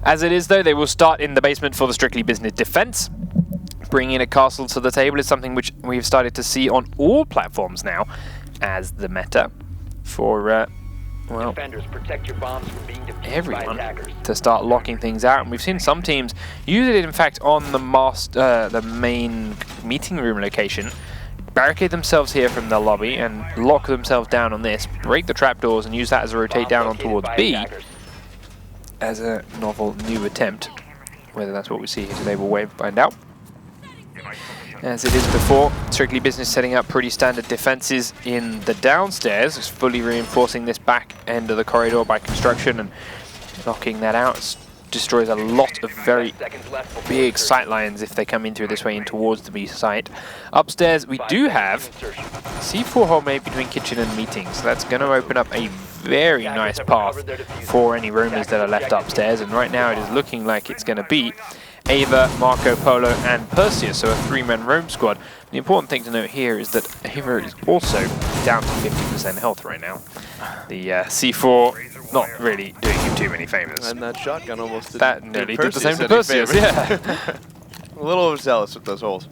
As it is, though, they will start in the basement for the strictly business defense. Bringing a castle to the table is something which we've started to see on all platforms now as the meta for, well, protect your bombs from being defused everyone by attackers. to start locking things out. And we've seen some teams use it, in fact, on the main meeting room location. Barricade themselves here from the lobby and lock themselves down on this, break the trapdoors and use that as a rotate down on towards B as a novel new attempt. Whether that's what we see here today, we'll wait and find out. As it is before, strictly business setting up pretty standard defenses in the downstairs, just fully reinforcing this back end of the corridor by construction and knocking that out. Destroys a lot of very big sight lines if they come in through this way in towards the B site. Upstairs we do have C4 hole made between kitchen and meetings. So that's going to open up a very nice path for any roamers that are left upstairs, and right now it is looking like it's going to be Ava, Marco Polo and Perseus, so a 3-man roam squad. The important thing to note here is that Ava is also down to 50% health right now. The C4 not really doing him too many favors. And that shotgun almost did, that nearly did the same to Perseus, yeah. A little overzealous with those holes.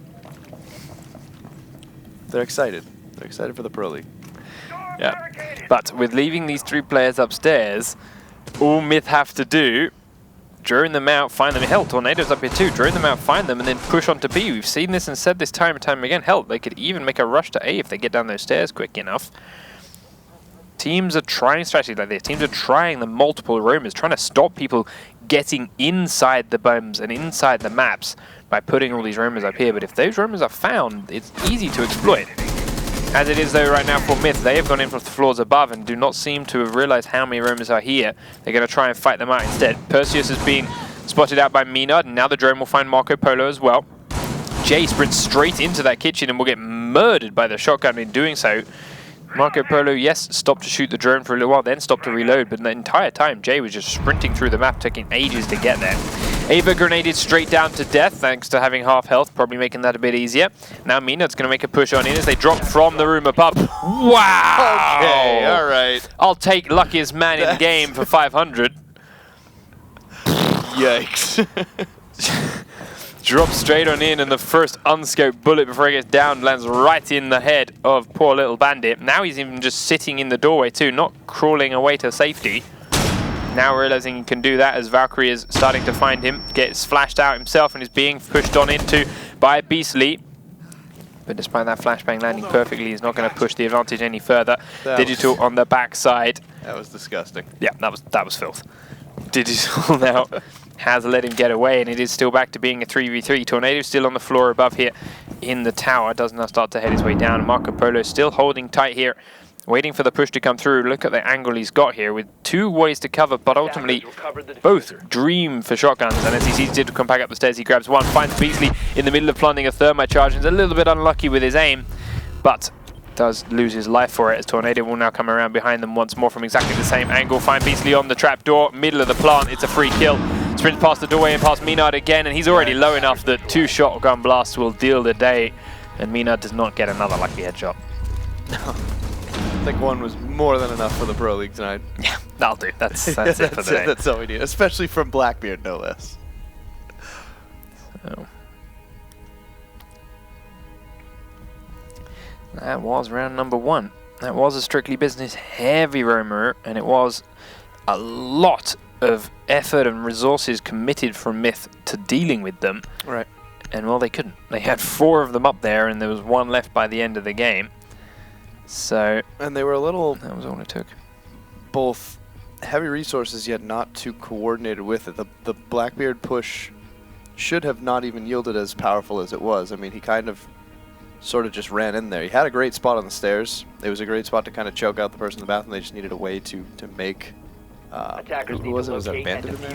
They're excited. They're excited for the Pro League. Yeah, but with leaving these 3 players upstairs, all Myth have to do, drone them out, find them. Hell, Tornado's up here too. Drone them out, find them, and then push on to B. We've seen this and said this time and time again. Hell, they could even make a rush to A if they get down those stairs quick enough. Teams are trying strategies like this. Teams are trying the multiple roamers, trying to stop people getting inside the bombs and inside the maps by putting all these roamers up here. But if those roamers are found, it's easy to exploit. As it is, though, right now for Myth, they have gone in from the floors above and do not seem to have realized how many roamers are here. They're going to try and fight them out instead. Perseus is being spotted out by Mina, and now the drone will find Marco Polo as well. Jay sprints straight into that kitchen and will get murdered by the shotgun in doing so. Marco Polo, yes, stopped to shoot the drone for a little while, then stopped to reload, but the entire time Jay was just sprinting through the map, taking ages to get there. Ava grenaded straight down to death, thanks to having half health, probably making that a bit easier. Now Mina's going to make a push on in as they drop from the room above. Wow! Okay, all right. I'll take luckiest man in the game for 500. Yikes. Drops straight on in, and the first unscoped bullet before he gets down lands right in the head of poor little Bandit. Now he's even just sitting in the doorway too, not crawling away to safety. Now realizing he can do that as Valkyrie is starting to find him, gets flashed out himself and is being pushed on into by Beastly. But despite that flashbang landing perfectly, he's not going to push the advantage any further. Digital on the backside. That was disgusting. Yeah, that was filth. Digital now has let him get away, and it is still back to being a 3v3. Tornado still on the floor above here in the tower. Does now start to head his way down. Marco Polo still holding tight here, waiting for the push to come through. Look at the angle he's got here with 2 ways to cover, but ultimately both dream for shotguns. And as he sees Digital come back up the stairs, he grabs one, finds Beastly in the middle of planting a thermite charge, and is a little bit unlucky with his aim, but does lose his life for it as Tornado will now come around behind them once more from exactly the same angle. Find Beastly on the trapdoor, middle of the plant. It's a free kill. Sprints past the doorway and past Minard again, and he's already low enough that 2 shotgun blasts will deal the day, and Minard does not get another lucky headshot. I think one was more than enough for the Pro League tonight. Yeah, that'll do. That's it for the day. That's all we need, especially from Blackbeard, no less. So that was round number 1. That was a strictly business heavy roamer, and it was a lot of effort and resources committed from Myth to dealing with them. Right. And well, they couldn't. They had 4 of them up there, and there was 1 left by the end of the game. So, and they were a little, that was all it took. Both heavy resources yet not too coordinated with it. The Blackbeard push should have not even yielded as powerful as it was. I mean, he kind of sort of just ran in there. He had a great spot on the stairs. It was a great spot to kind of choke out the person in the bathroom. They just needed a way to make who was it? Was that Bandit in there?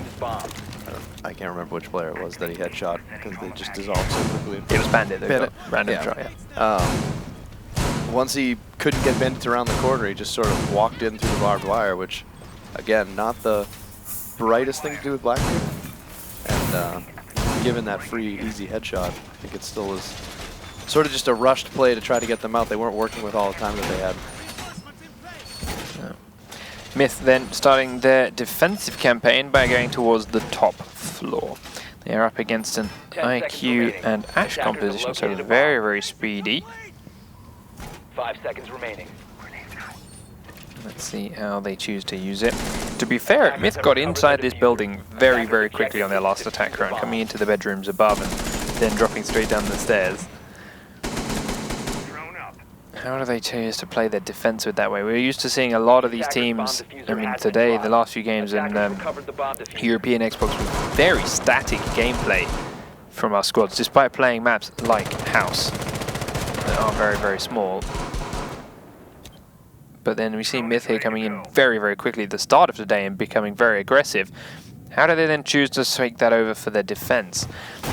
I can't remember which player it was that he had shot because they just dissolved so quickly. It was Bandit. Random yeah. shot, yeah. Once he couldn't get Bandit around the corner, he just sort of walked in through the barbed wire, which, again, not the brightest thing to do with Blackbeard. And given that free, easy headshot, I think it still was sort of just a rushed play to try to get them out. They weren't working with all the time that they had. Myth then starting their defensive campaign by going towards the top floor. They are up against an IQ and Ash composition, so very, very speedy. 5 seconds remaining. Let's see how they choose to use it. To be fair, Myth got inside this building very, very quickly on their last attack run, coming into the bedrooms above and then dropping straight down the stairs. How do they choose to play their defense with that way? We're used to seeing a lot of these teams, I mean today, the last few games in European Xbox with very static gameplay from our squads, despite playing maps like House that are very, very small. But then we see Myth here coming in very, very quickly at the start of the day and becoming very aggressive. How do they then choose to take that over for their defense?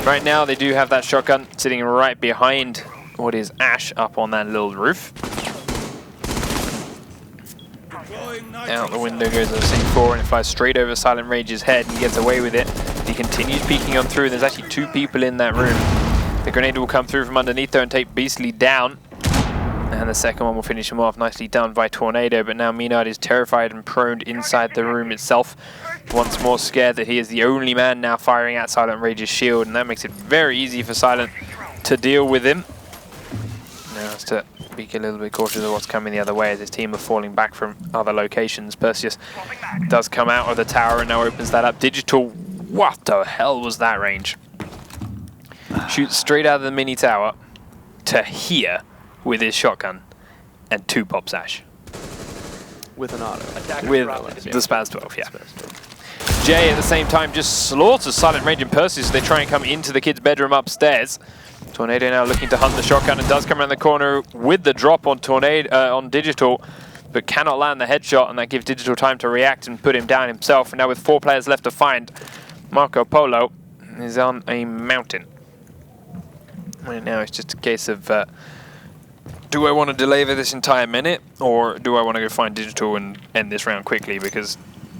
Right now they do have that shotgun sitting right behind what is Ash up on that little roof. Out the window goes the C4 and it flies straight over Silent Rage's head and he gets away with it. He continues peeking on through. There's actually 2 people in that room. The grenade will come through from underneath there and take Beastly down. And the second one will finish him off. Nicely done by Tornado, but now Menard is terrified and prone inside the room itself. Once more scared that he is the only man now firing at Silent Rage's shield, and that makes it very easy for Silent to deal with him. Now has to be a little bit cautious of what's coming the other way as his team are falling back from other locations. Perseus does come out of the tower and now opens that up. Digital, what the hell was that range? Shoots straight out of the mini tower to here with his shotgun and 2 pops Ash. With an auto. With the Spaz 12, yeah. Jay at the same time just slaughters Silent Rage and Perseus as they try and come into the kid's bedroom upstairs. Tornado now looking to hunt the shotgun and does come around the corner with the drop on Tornado on Digital, but cannot land the headshot, and that gives Digital time to react and put him down himself. And now with 4 players left to find, Marco Polo is on a mountain. Right now it's just a case of do I want to delay for this entire minute, or do I want to go find Digital and end this round quickly? Because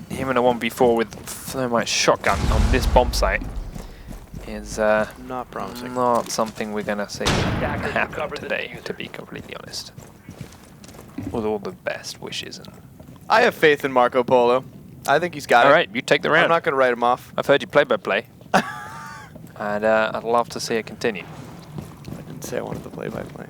him in a 1v4 with Thermite shotgun on this bomb site is not promising. Not something we're going to see happen today, to be completely honest. With all the best wishes. And I have faith in Marco Polo. I think he's got it. All right, you take the round. I'm not going to write him off. I've heard you play-by-play. And I'd love to see it continue. I didn't say I wanted the play-by-play.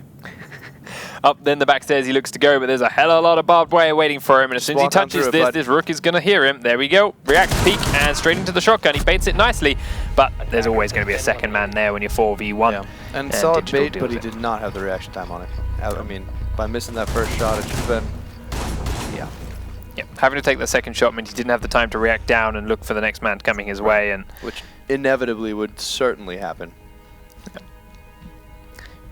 Up then the back stairs he looks to go, but there's a hell of a lot of barbed wire waiting for him, and as soon as he touches this Rook is going to hear him. There we go. React, peek, and straight into the shotgun. He baits it nicely, but there's always going to be a second man there when you're 4v1. Yeah. And solid bait, but he did not have the reaction time on it. I mean, by missing that first shot, it should have been... Yeah. Yeah. Having to take the second shot means he didn't have the time to react down and look for the next man coming his way. And which inevitably would certainly happen. Yeah.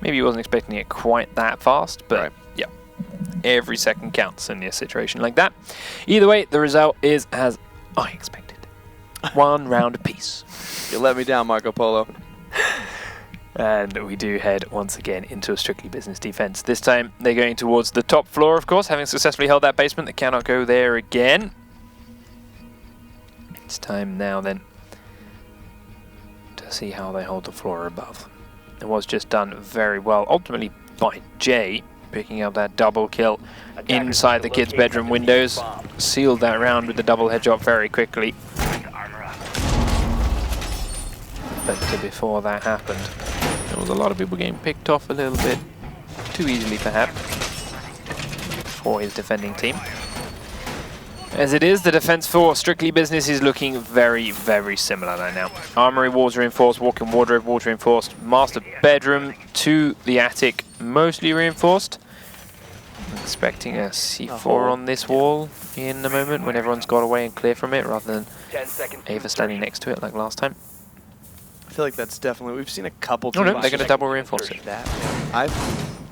Maybe he wasn't expecting it quite that fast, but yeah, every second counts in a situation like that. Either way, the result is as I expected. 1 round apiece. You let me down, Marco Polo. And we do head once again into a strictly business defense. This time they're going towards the top floor, of course, having successfully held that basement. They cannot go there again. It's time now then to see how they hold the floor above. It was just done very well, ultimately by Jay, picking up that double kill inside the kid's bedroom windows. Sealed that round with the double headshot very quickly. But before that happened, there was a lot of people getting picked off a little bit too easily, perhaps, for his defending team. As it is, the defense for Strictly Business is looking very, very similar right now. Armory walls reinforced, walk-in wardrobe walls reinforced, master bedroom to the attic mostly reinforced. I'm expecting a C4 on this wall in a moment when everyone's got away and clear from it, rather than Ava standing next to it like last time. I feel like that's definitely, we've seen a couple teams. No, they're going to double reinforce it.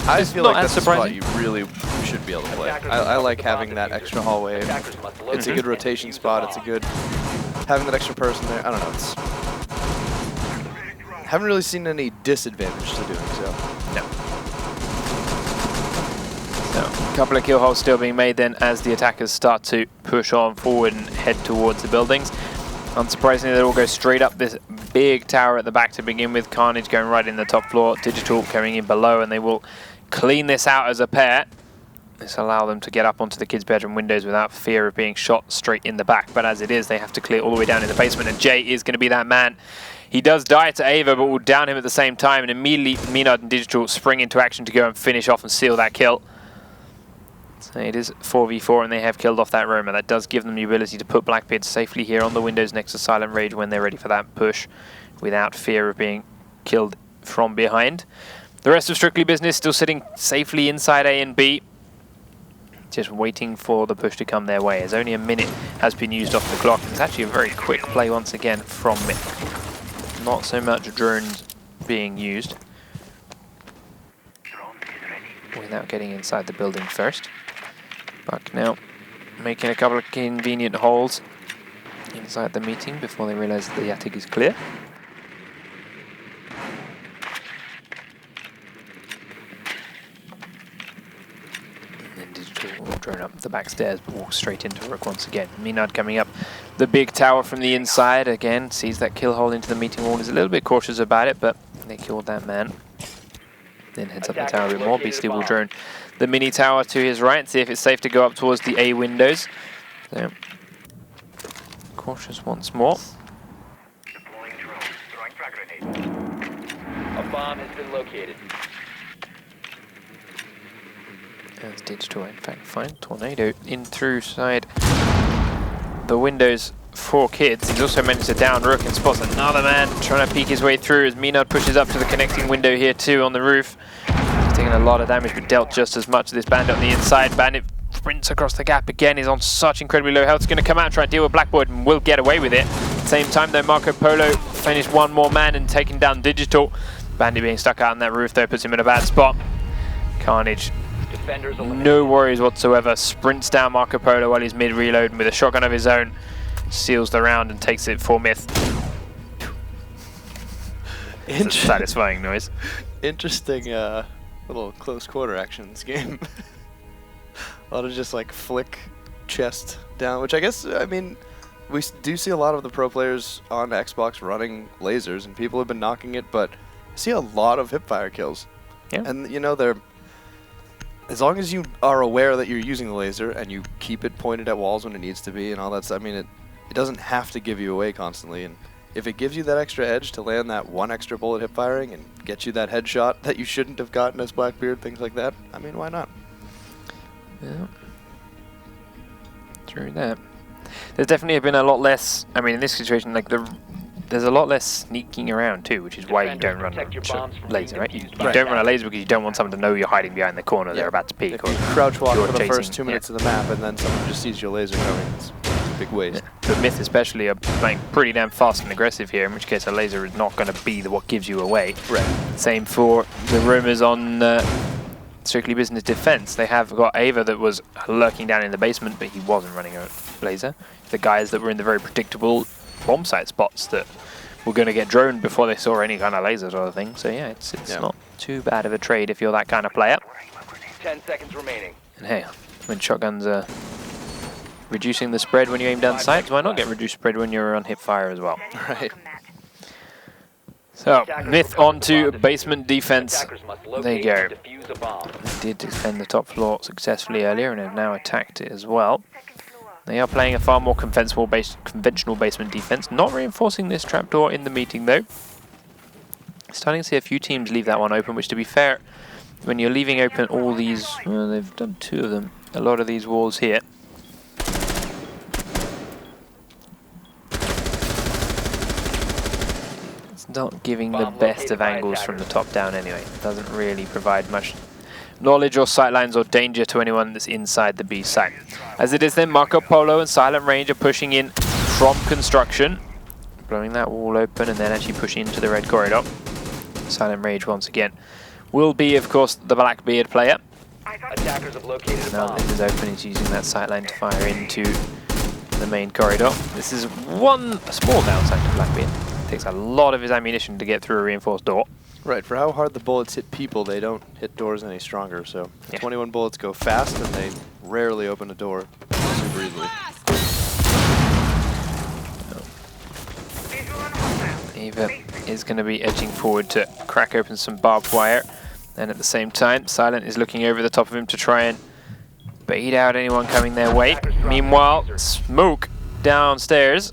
I feel like that's a spot you really should be able to play. I like having that extra hallway. It's a good rotation spot. It's a good having that extra person there. I don't know. It's haven't really seen any disadvantage to doing so. No. So a couple of kill holes still being made then as the attackers start to push on forward and head towards the buildings. Unsurprisingly, they all go straight up this big tower at the back to begin with. Carnage going right in the top floor. Digital coming in below, and they will clean this out as a pair. this allow them to get up onto the kids' bedroom windows without fear of being shot straight in the back. But as it is, they have to clear all the way down in the basement, and Jay is going to be that man. He does die to Ava, but will down him at the same time, and immediately Minard and Digital spring into action to go and finish off and seal that kill. So it is 4v4, and they have killed off that roamer. That does give them the ability to put Blackbeard safely here on the windows next to Silent Rage when they're ready for that push, without fear of being killed from behind. The rest of Strictly Business still sitting safely inside A and B, just waiting for the push to come their way, as only a minute has been used off the clock. It's actually a very quick play once again from Myth. Not so much drones being used without getting inside the building first. Buck now making a couple of convenient holes inside the meeting before they realize that the attic is clear. Will drone up the back stairs, but walks straight into Rook once again. Minard coming up the big tower from the inside again, sees that kill hole into the meeting wall, is a little bit cautious about it, but they killed that man. Then heads up the tower a bit more. Beastly will drone the mini tower to his right, see if it's safe to go up towards the A windows. So, cautious once more. A bomb has been located. As Digital, in fact, find Tornado in through side the windows for kids. He's also managed to down Rook and spots another man trying to peek his way through as Minard pushes up to the connecting window here too on the roof. He's taking a lot of damage but dealt just as much to this Bandit on the inside. Bandit sprints across the gap again. He's on such incredibly low health. He's going to come out and try and deal with Blackboard and will get away with it. At the same time though, Marco Polo finished one more man and taking down Digital. Bandit being stuck out on that roof though puts him in a bad spot. Carnage, no worries whatsoever, sprints down Marco Polo while he's mid-reload, and with a shotgun of his own, seals the round and takes it for Myth. It's a satisfying noise. Interesting little close quarter action in this game. A lot of just like flick chest down, which I guess, I mean, we do see a lot of the pro players on Xbox running lasers, and people have been knocking it, but I see a lot of hipfire kills. Yeah. And you know, they're, as long as you are aware that you're using the laser and you keep it pointed at walls when it needs to be and all that stuff, I mean, it doesn't have to give you away constantly. And if it gives you that extra edge to land that one extra bullet hip firing and get you that headshot that you shouldn't have gotten as Blackbeard, things like that, I mean, why not? Yeah. True that. There's definitely been a lot less, I mean, in this situation, like there's a lot less sneaking around too, which is why you don't run a laser, right? You don't run a laser because you don't want someone to know you're hiding behind the corner, they're about to peek. If you crouch walk for the first 2 minutes of the map and then someone just sees your laser coming, it's a big waste. Yeah. The Myth especially are playing pretty damn fast and aggressive here, in which case a laser is not going to be what gives you away. Right. Same for the rumors on Strictly Business Defense. They have got Ava that was lurking down in the basement, but he wasn't running a laser. The guys that were in the very predictable bomb site spots that were going to get droned before they saw any kind of lasers or other thing. So yeah, it's not too bad of a trade if you're that kind of player. 10 seconds remaining. And hey, when shotguns are reducing the spread when you aim down sights, why not get reduced spread when you're on hip fire as well? Right. So, Myth onto basement defense. There you go. They did defend the top floor successfully earlier and have now attacked it as well. They are playing a far more conventional basement defense, not reinforcing this trapdoor in the meeting though. Starting to see a few teams leave that one open, which to be fair, when you're leaving open all these, well, they've done 2 of them, a lot of these walls here. It's not giving the best of angles from the top down anyway. It doesn't really provide much knowledge or sightlines or danger to anyone that's inside the B site. As it is then, Marco Polo and Silent Range are pushing in from construction, blowing that wall open and then actually pushing into the red corridor. Silent Rage once again will be, of course, the Blackbeard player. Attackers have located Now this is open, he's using that sightline to fire into the main corridor. This is a small downside to Blackbeard. It takes a lot of his ammunition to get through a reinforced door. Right, for how hard the bullets hit people, they don't hit doors any stronger, so 21 bullets go fast and they rarely open a door super easily. Ava is going to be edging forward to crack open some barbed wire, and at the same time, Silent is looking over the top of him to try and bait out anyone coming their way. Meanwhile, smoke downstairs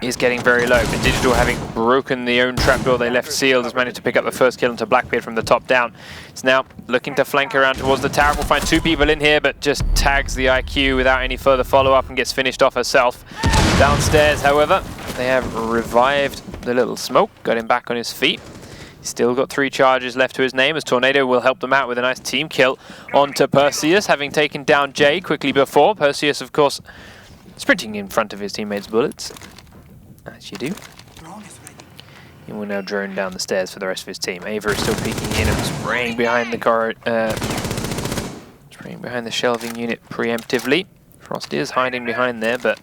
is getting very low, but Digital, having broken the own trapdoor they left sealed, has managed to pick up the first kill into Blackbeard from the top down. It's now looking to flank around towards the tower. We'll find 2 people in here, but just tags the IQ without any further follow-up and gets finished off herself. Downstairs, however, they have revived the little smoke, got him back on his feet. He's still got 3 charges left to his name, as Tornado will help them out with a nice team kill onto Perseus, having taken down Jay quickly before. Perseus, of course, sprinting in front of his teammates' bullets. As you do. He will now drone down the stairs for the rest of his team. Ava is still peeking in and spraying behind the spraying behind the shelving unit preemptively. Frost is hiding behind there, but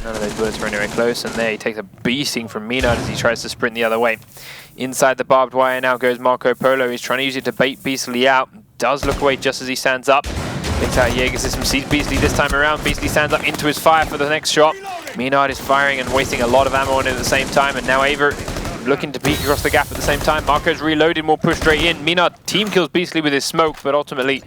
none of those bullets are anywhere close. And there he takes a beating from Minard as he tries to sprint the other way. Inside the barbed wire now goes Marco Polo. He's trying to use it to bait Beastly out. Does look away just as he stands up. Takes out Jaeger system, sees Beastly this time around. Beastly stands up into his fire for the next shot. Minard is firing and wasting a lot of ammo on it at the same time, and now Ava looking to peek across the gap at the same time. Marco's reloaded, will push straight in. Minard team kills Beastly with his smoke, but ultimately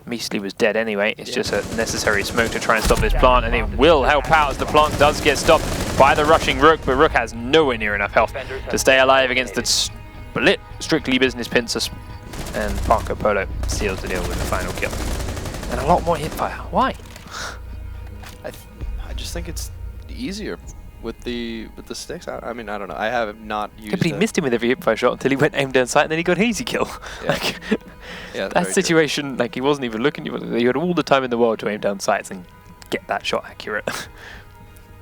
Beastly was dead anyway. It's just a necessary smoke to try and stop this plant, and it will help out as the plant does get stopped by the rushing Rook, but Rook has nowhere near enough health to stay alive against the split Strictly Business Pincers, and Marco Polo seals the deal with the final kill. And a lot more hipfire. Why? I just think it's easier with the sticks. I mean, I don't know. I have not used. Yeah, but he missed him with every hipfire shot until he went aim down sight, and then he got hazy kill. Yeah. Like, yeah, that situation, like he wasn't even looking. You had all the time in the world to aim down sights and get that shot accurate.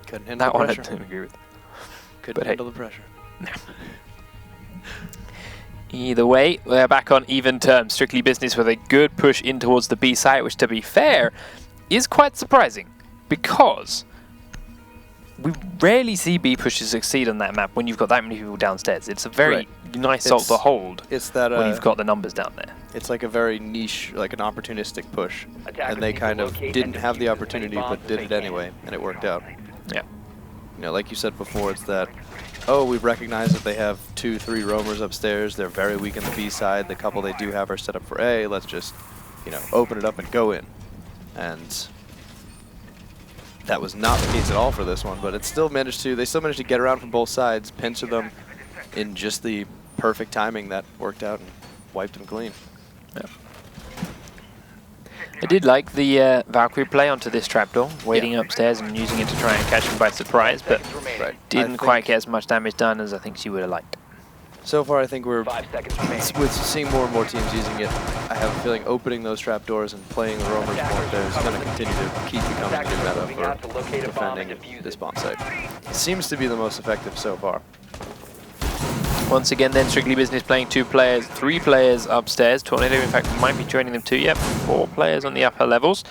Couldn't handle that the one I pressure. don't agree with. Couldn't handle the pressure. No. Either way, we're back on even terms. Strictly Business with a good push in towards the B site, which, to be fair, is quite surprising because we rarely see B pushes succeed on that map when you've got that many people downstairs. It's a very nice salt to hold. It's that when you've got the numbers down there. It's like a very niche, like an opportunistic push, and they kind of didn't have the opportunity but did it anyway, and it worked out. Yeah. You know, like you said before, it's that, oh, we've recognized that they have 2, 3 roamers upstairs. They're very weak on the B side. The couple they do have are set up for A. Let's just, you know, open it up and go in. And that was not the case at all for this one, but it still managed to, they still managed to get around from both sides, pincer them in just the perfect timing that worked out and wiped them clean. Yeah. I did like the Valkyrie play onto this trapdoor, waiting upstairs and using it to try and catch him by surprise, but didn't quite get as much damage done as I think she would have liked. So far, I think we're, with seeing more and more teams using it, I have a feeling opening those trapdoors and playing the roamers more there is going to continue to keep becoming the meta for defending this bomb site. It seems to be the most effective so far. Once again then, Strictly Business playing 2 players, 3 players upstairs. Tornado, in fact, might be joining them too. Yep, 4 players on the upper levels.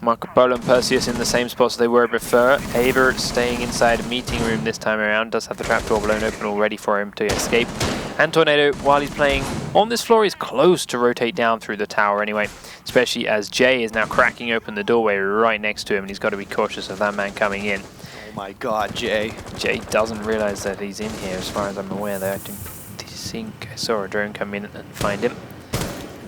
Marco Polo and Perseus in the same spots they were before. Ava staying inside a meeting room this time around, does have the trapdoor blown open already for him to escape. And Tornado, while he's playing on this floor, is close to rotate down through the tower anyway, especially as Jay is now cracking open the doorway right next to him, and he's got to be cautious of that man coming in. Oh my god, Jay. Jay doesn't realize that he's in here, as far as I'm aware. I think I saw a drone come in and find him.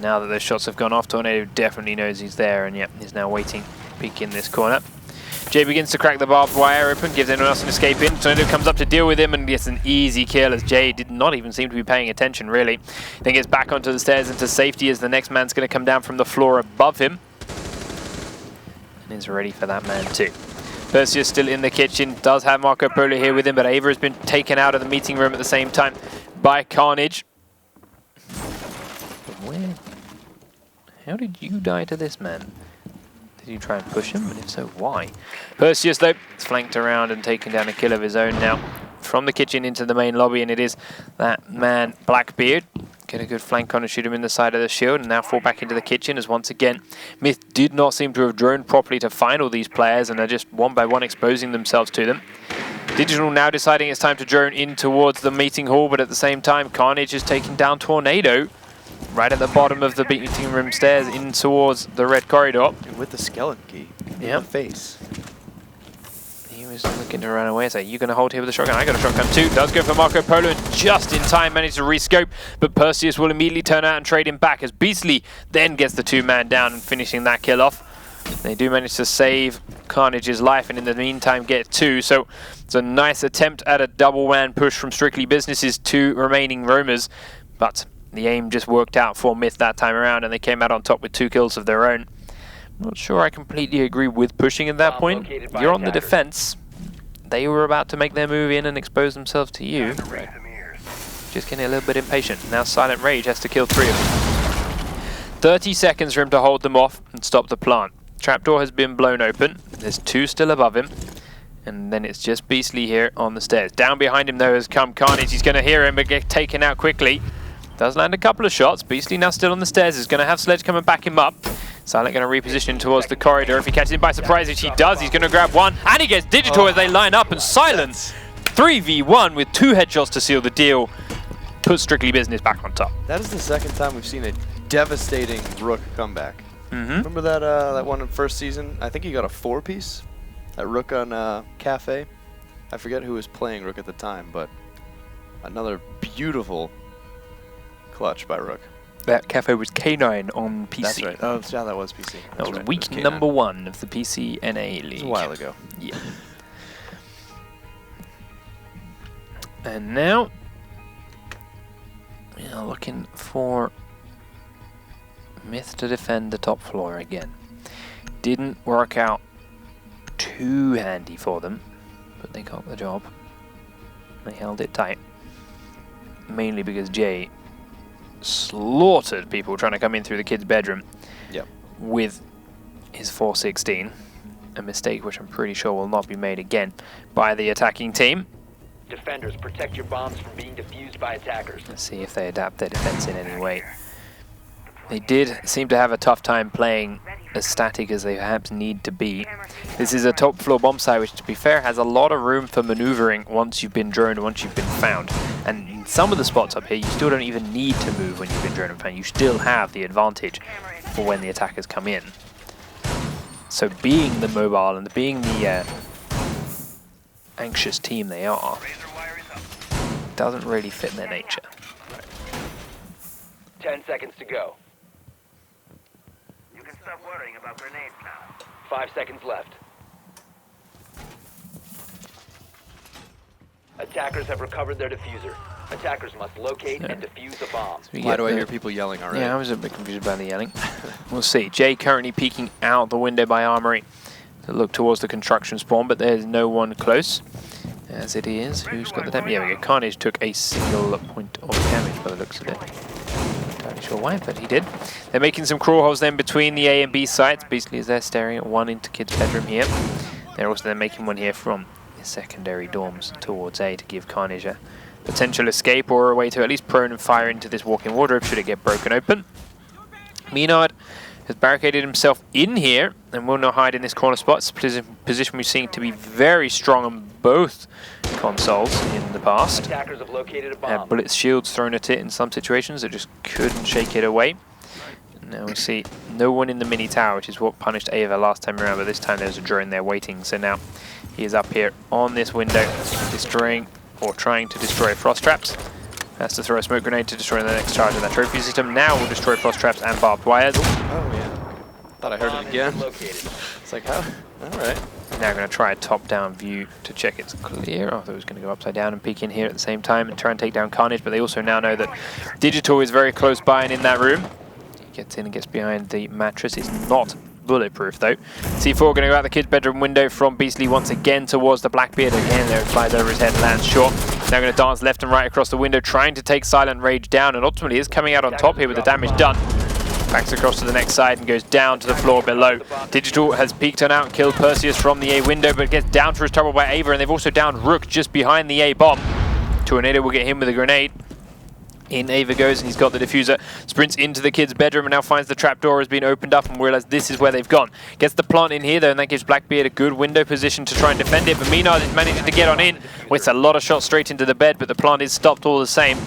Now that those shots have gone off, Tornado definitely knows he's there, and yep, he's now waiting, peek in this corner. Jay begins to crack the barbed wire open, gives anyone else an escape in. Tornado comes up to deal with him and gets an easy kill, as Jay did not even seem to be paying attention, really. Then gets back onto the stairs into safety as the next man's going to come down from the floor above him. And is ready for that man too. Perseus still in the kitchen, does have Marco Polo here with him, but Ava has been taken out of the meeting room at the same time by Carnage. But where? How did you die to this man? Did you try and push him? And if so, why? Perseus, though, is flanked around and taken down a kill of his own now. From the kitchen into the main lobby, and it is that man, Blackbeard. Get a good flank on and shoot him in the side of the shield, and now fall back into the kitchen as once again, Myth did not seem to have droned properly to find all these players and are just one by one exposing themselves to them. Digital now deciding it's time to drone in towards the meeting hall, but at the same time, Carnage is taking down Tornado right at the bottom of the meeting room stairs in towards the red corridor. And with the skeleton key in the face. He He's looking to run away. So you going to hold here with a shotgun? I got a shotgun too. Does go for Marco Polo, and just in time managed to rescope. But Perseus will immediately turn out and trade him back as Beastly then gets the 2-man down and finishing that kill off. They do manage to save Carnage's life and in the meantime get 2. So it's a nice attempt at a double-man push from Strictly Business's 2 remaining roamers. But the aim just worked out for Myth that time around and they came out on top with 2 kills of their own. Not sure I completely agree with pushing at that point. You're on the defense. They were about to make their move in and expose themselves to you. Just getting a little bit impatient. Now Silent Rage has to kill 3 of them. 30 seconds for him to hold them off and stop the plant. Trapdoor has been blown open. There's 2 still above him. And then it's just Beastly here on the stairs. Down behind him though has come Carnage. He's going to hear him but get taken out quickly. Does land a couple of shots. Beastly now still on the stairs. Is going to have Sledge come and back him up. Silent going to reposition towards the corridor. If he catches him by surprise, which he does, he's going to grab 1. And he gets Digital as they line up. And Silent, 3v1 with 2 headshots to seal the deal. Puts Strictly Business back on top. That is the second time we've seen a devastating Rook comeback. Remember that that one in first season? I think he got a 4-piece. That Rook on Cafe. I forget who was playing Rook at the time, but another beautiful clutch by Rook. That Cafe was K9 on PC. That's right. Oh, yeah, that was PC. That was week number 1 of the PC NA League. It was a while ago. Yeah. And now we are looking for Myth to defend the top floor again. Didn't work out too handy for them, but they got the job. They held it tight. Mainly because Jay slaughtered people trying to come in through the kid's bedroom with his 416. A mistake which I'm pretty sure will not be made again by the attacking team. Defenders, protect your bombs from being defused by attackers. Let's see if they adapt their defense in any way. They did seem to have a tough time playing as static as they perhaps need to be. This is a top floor bomb site which, to be fair, has a lot of room for maneuvering once you've been droned, once you've been found. And in some of the spots up here, you still don't even need to move when you've been droned and found. You still have the advantage for when the attackers come in. So being the mobile and being the anxious team they are, doesn't really fit their nature. 10 seconds to go. You can stop worrying about grenades now. 5 seconds left. Attackers have recovered their diffuser. Attackers must locate and defuse a bomb. So Why do I hear people yelling already? Yeah, I was a bit confused by the yelling. We'll see. Jay currently peeking out the window by Armory to look towards the construction spawn, but there's no one close. As it is, who's got the damage? Yeah, we go. Carnage took a single point of damage by the looks of it. Not entirely sure why, but he did. They're making some crawl holes then between the A and B sites. Beastly is there staring at one into kid's bedroom here. They're also then making one here from the secondary dorms towards A to give Carnage a potential escape or a way to at least prone and fire into this walk-in wardrobe should it get broken open. Menard has barricaded himself in here and will not hide in this corner spot. It's a position we've seen to be very strong on both consoles in the past. Attackers have located a bomb. Had bullet shields thrown at it in some situations that just couldn't shake it away. Now we see no one in the mini tower, which is what punished Ava last time around, but this time there's a drone there waiting. So now he is up here on this window, destroying or trying to destroy frost traps. Has to throw a smoke grenade to destroy the next charge of that trophy system. Now we'll destroy frost traps and barbed wires. Oh yeah. Thought I heard it again. It's like, how? Alright. Now going to try a top-down view to check it's clear. I thought it was going to go upside down and peek in here at the same time and try and take down Carnage, but they also now know that Digital is very close by and in that room. He gets in and gets behind the mattress. It's not bulletproof though. C4 going to go out the kid's bedroom window from Beastly once again towards the Blackbeard. Again, there it flies over his head and lands short. Now going to dance left and right across the window, trying to take Silent Rage down, and ultimately is coming out on top here with the damage done. Backs across to the next side and goes down to the floor below. Digital has peeked on out and killed Perseus from the A window, but gets down for his trouble by Ava, and they've also downed Rook just behind the A bomb. Tornado will get him with a grenade. In Ava goes, and he's got the diffuser. Sprints into the kid's bedroom and now finds the trapdoor has been opened up and realizes this is where they've gone. Gets the plant in here though, and that gives Blackbeard a good window position to try and defend it. But Menard is managing to get on in. It's a lot of shots straight into the bed, but the plant is stopped all the same.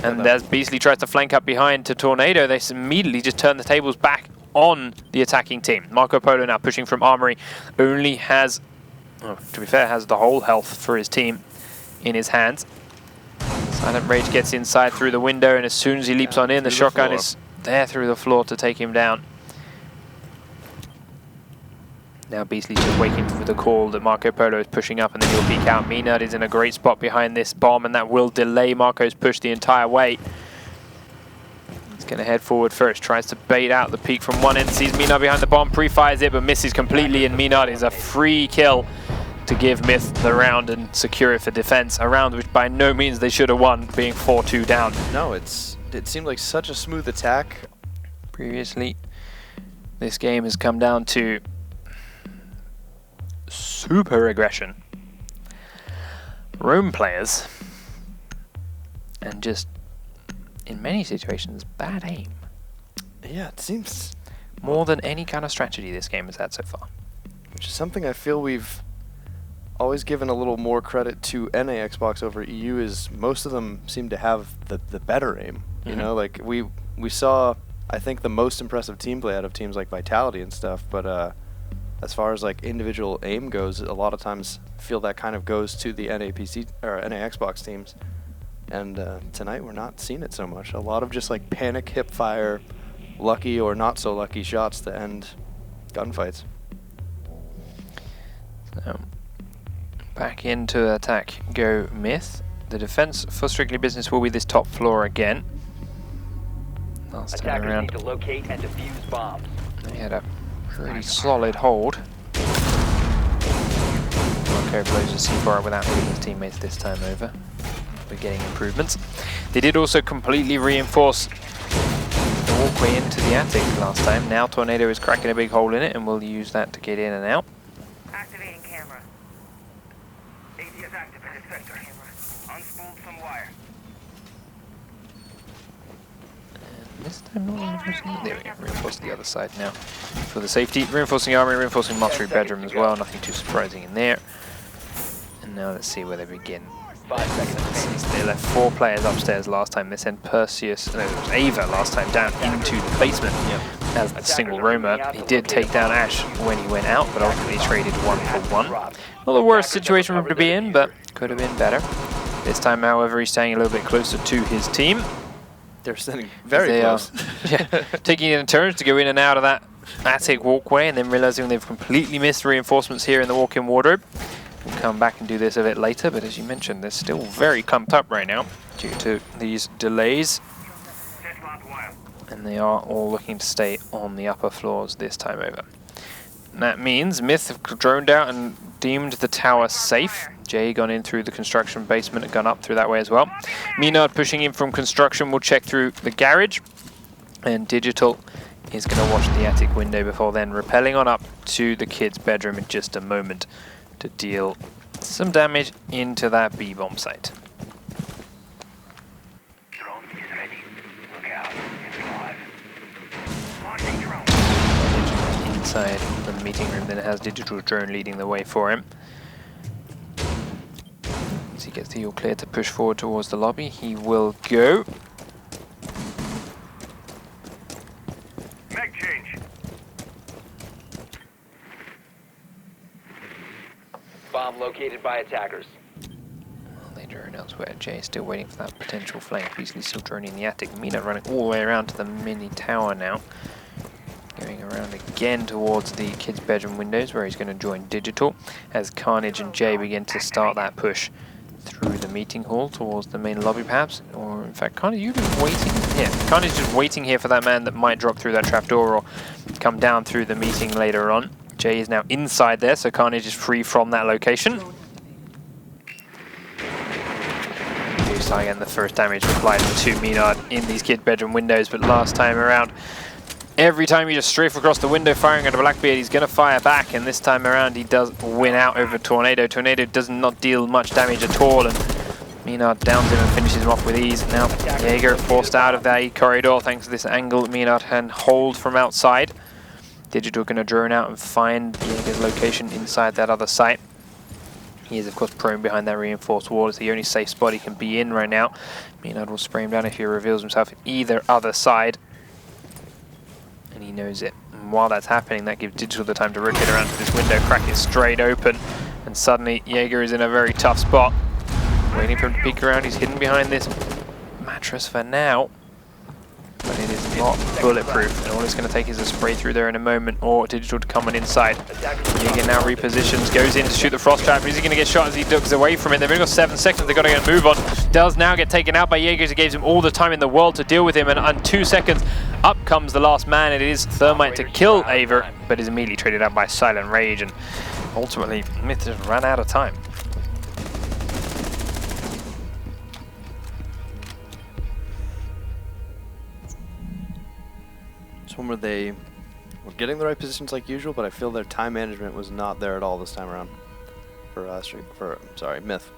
And as Beastly tries to flank up behind to Tornado, they immediately just turn the tables back on the attacking team. Marco Polo now pushing from Armory, only has oh, to be fair, has the whole health for his team in his hands. Silent Rage gets inside through the window, and as soon as he leaps on in, the shotgun is there through the floor to take him down. Now Beastly's just waiting for the call that Marco Polo is pushing up, and then he'll peek out. Minard is in a great spot behind this bomb, and that will delay Marco's push the entire way. He's going to head forward first, tries to bait out the peek from one end, sees Minard behind the bomb, pre-fires it, but misses completely, and Minard is a free kill to give Myth the round and secure it for defense. A round which by no means they should have won, being 4-2 down. No, it seemed like such a smooth attack. Previously, this game has come down to super aggression, roam players, and just, in many situations, bad aim. Yeah, it seems more than any kind of strategy this game has had so far. Which is something I feel we've always given a little more credit to NA Xbox over EU, is most of them seem to have the better aim. You know, like we saw, I think, the most impressive team play out of teams like Vitality and stuff, but as far as like individual aim goes, a lot of times feel that kind of goes to the NA PC or NA Xbox teams. And tonight we're not seeing it so much. A lot of just like panic hip fire, lucky or not so lucky shots to end gunfights. So, back into attack go Myth. The defense for Strictly Business will be this top floor again. Last time Attackers around, need to locate and defuse bombs. they had a pretty solid hold. Marco blows a C4 without hitting his teammates this time over. We're getting improvements. They did also completely reinforce the walkway into the attic last time. Now Tornado is cracking a big hole in it, and we'll use that to get in and out. Activating camera. ATS active in this sector. Unspooled some wire. And this time not reinforcing. There we go. Reinforce the other side now for the safety. Reinforcing armory, reinforcing mastery bedroom as well. Nothing too surprising in there. And now let's see where they begin. 5 seconds. They left 4 players upstairs last time. They sent Perseus, no, it was Ava last time, down into the basement as the single roamer. He did take down Ash when he went out, but ultimately traded 1 for 1. Not the worst situation for him to be in, but could have been better. This time, however, he's staying a little bit closer to his team. They're sitting very close. Taking it in turns to go in and out of that attic walkway, and then realizing they've completely missed reinforcements here in the walk-in wardrobe. We'll come back and do this a bit later, but as you mentioned, they're still very clumped up right now due to these delays. And they are all looking to stay on the upper floors this time over. And that means Myth have droned out and deemed the tower safe. Jay gone in through the construction basement and gone up through that way as well. Minard pushing in from construction will check through the garage. And Digital is going to watch the attic window before then rappelling on up to the kid's bedroom in just a moment to deal some damage into that B-bomb site. Drone is ready. Look out. It's live. Launching drone. Inside the meeting room, then it has Digital drone leading the way for him. As he gets the all clear to push forward towards the lobby, he will go. Mag change. Bomb located by attackers. They drone elsewhere. Jay still waiting for that potential flank. Beastly still droning in the attic. Mina running all the way around to the mini tower now. Going around again towards the kid's bedroom windows where he's going to join Digital as Carnage and Jay begin to start that push through the meeting hall towards the main lobby perhaps. Or in fact, Carnage, you've been waiting? Yeah, Carnage just waiting here for that man that might drop through that trapdoor or come down through the meeting later on. Jay is now inside there, so Carnage is free from that location. Again, the first damage applied to Minard in these kid bedroom windows, but last time around, every time you just strafe across the window firing at a Blackbeard, he's going to fire back, and this time around he does win out over Tornado. Tornado does not deal much damage at all, and Minard downs him and finishes him off with ease. Now Jaeger forced out of that corridor thanks to this angle. Minard can hold from outside. Digital going to drone out and find Jaeger's location inside that other site. He is, of course, prone behind that reinforced wall. It's the only safe spot he can be in right now. Minard will spray him down if he reveals himself either other side. And he knows it. And while that's happening, that gives Digital the time to rotate around to this window, crack it straight open. And suddenly, Jaeger is in a very tough spot. Waiting for him to peek around. He's hidden behind this mattress for now. But it is not bulletproof. And all it's going to take is a spray through there in a moment, or Digital to come on inside. Jaeger now repositions, goes in to shoot the frost trap. Is he going to get shot as he ducks away from it? They've only got 7 seconds. They've got to get a move on. Does now get taken out by Jaeger, as it gives him all the time in the world to deal with him. And on 2 seconds, up comes the last man. It is Thermite to kill Aver, but is immediately traded out by Silent Rage. And ultimately, Myth just ran out of time. It's one where they were getting the right positions like usual, but I feel their time management was not there at all this time around for Myth.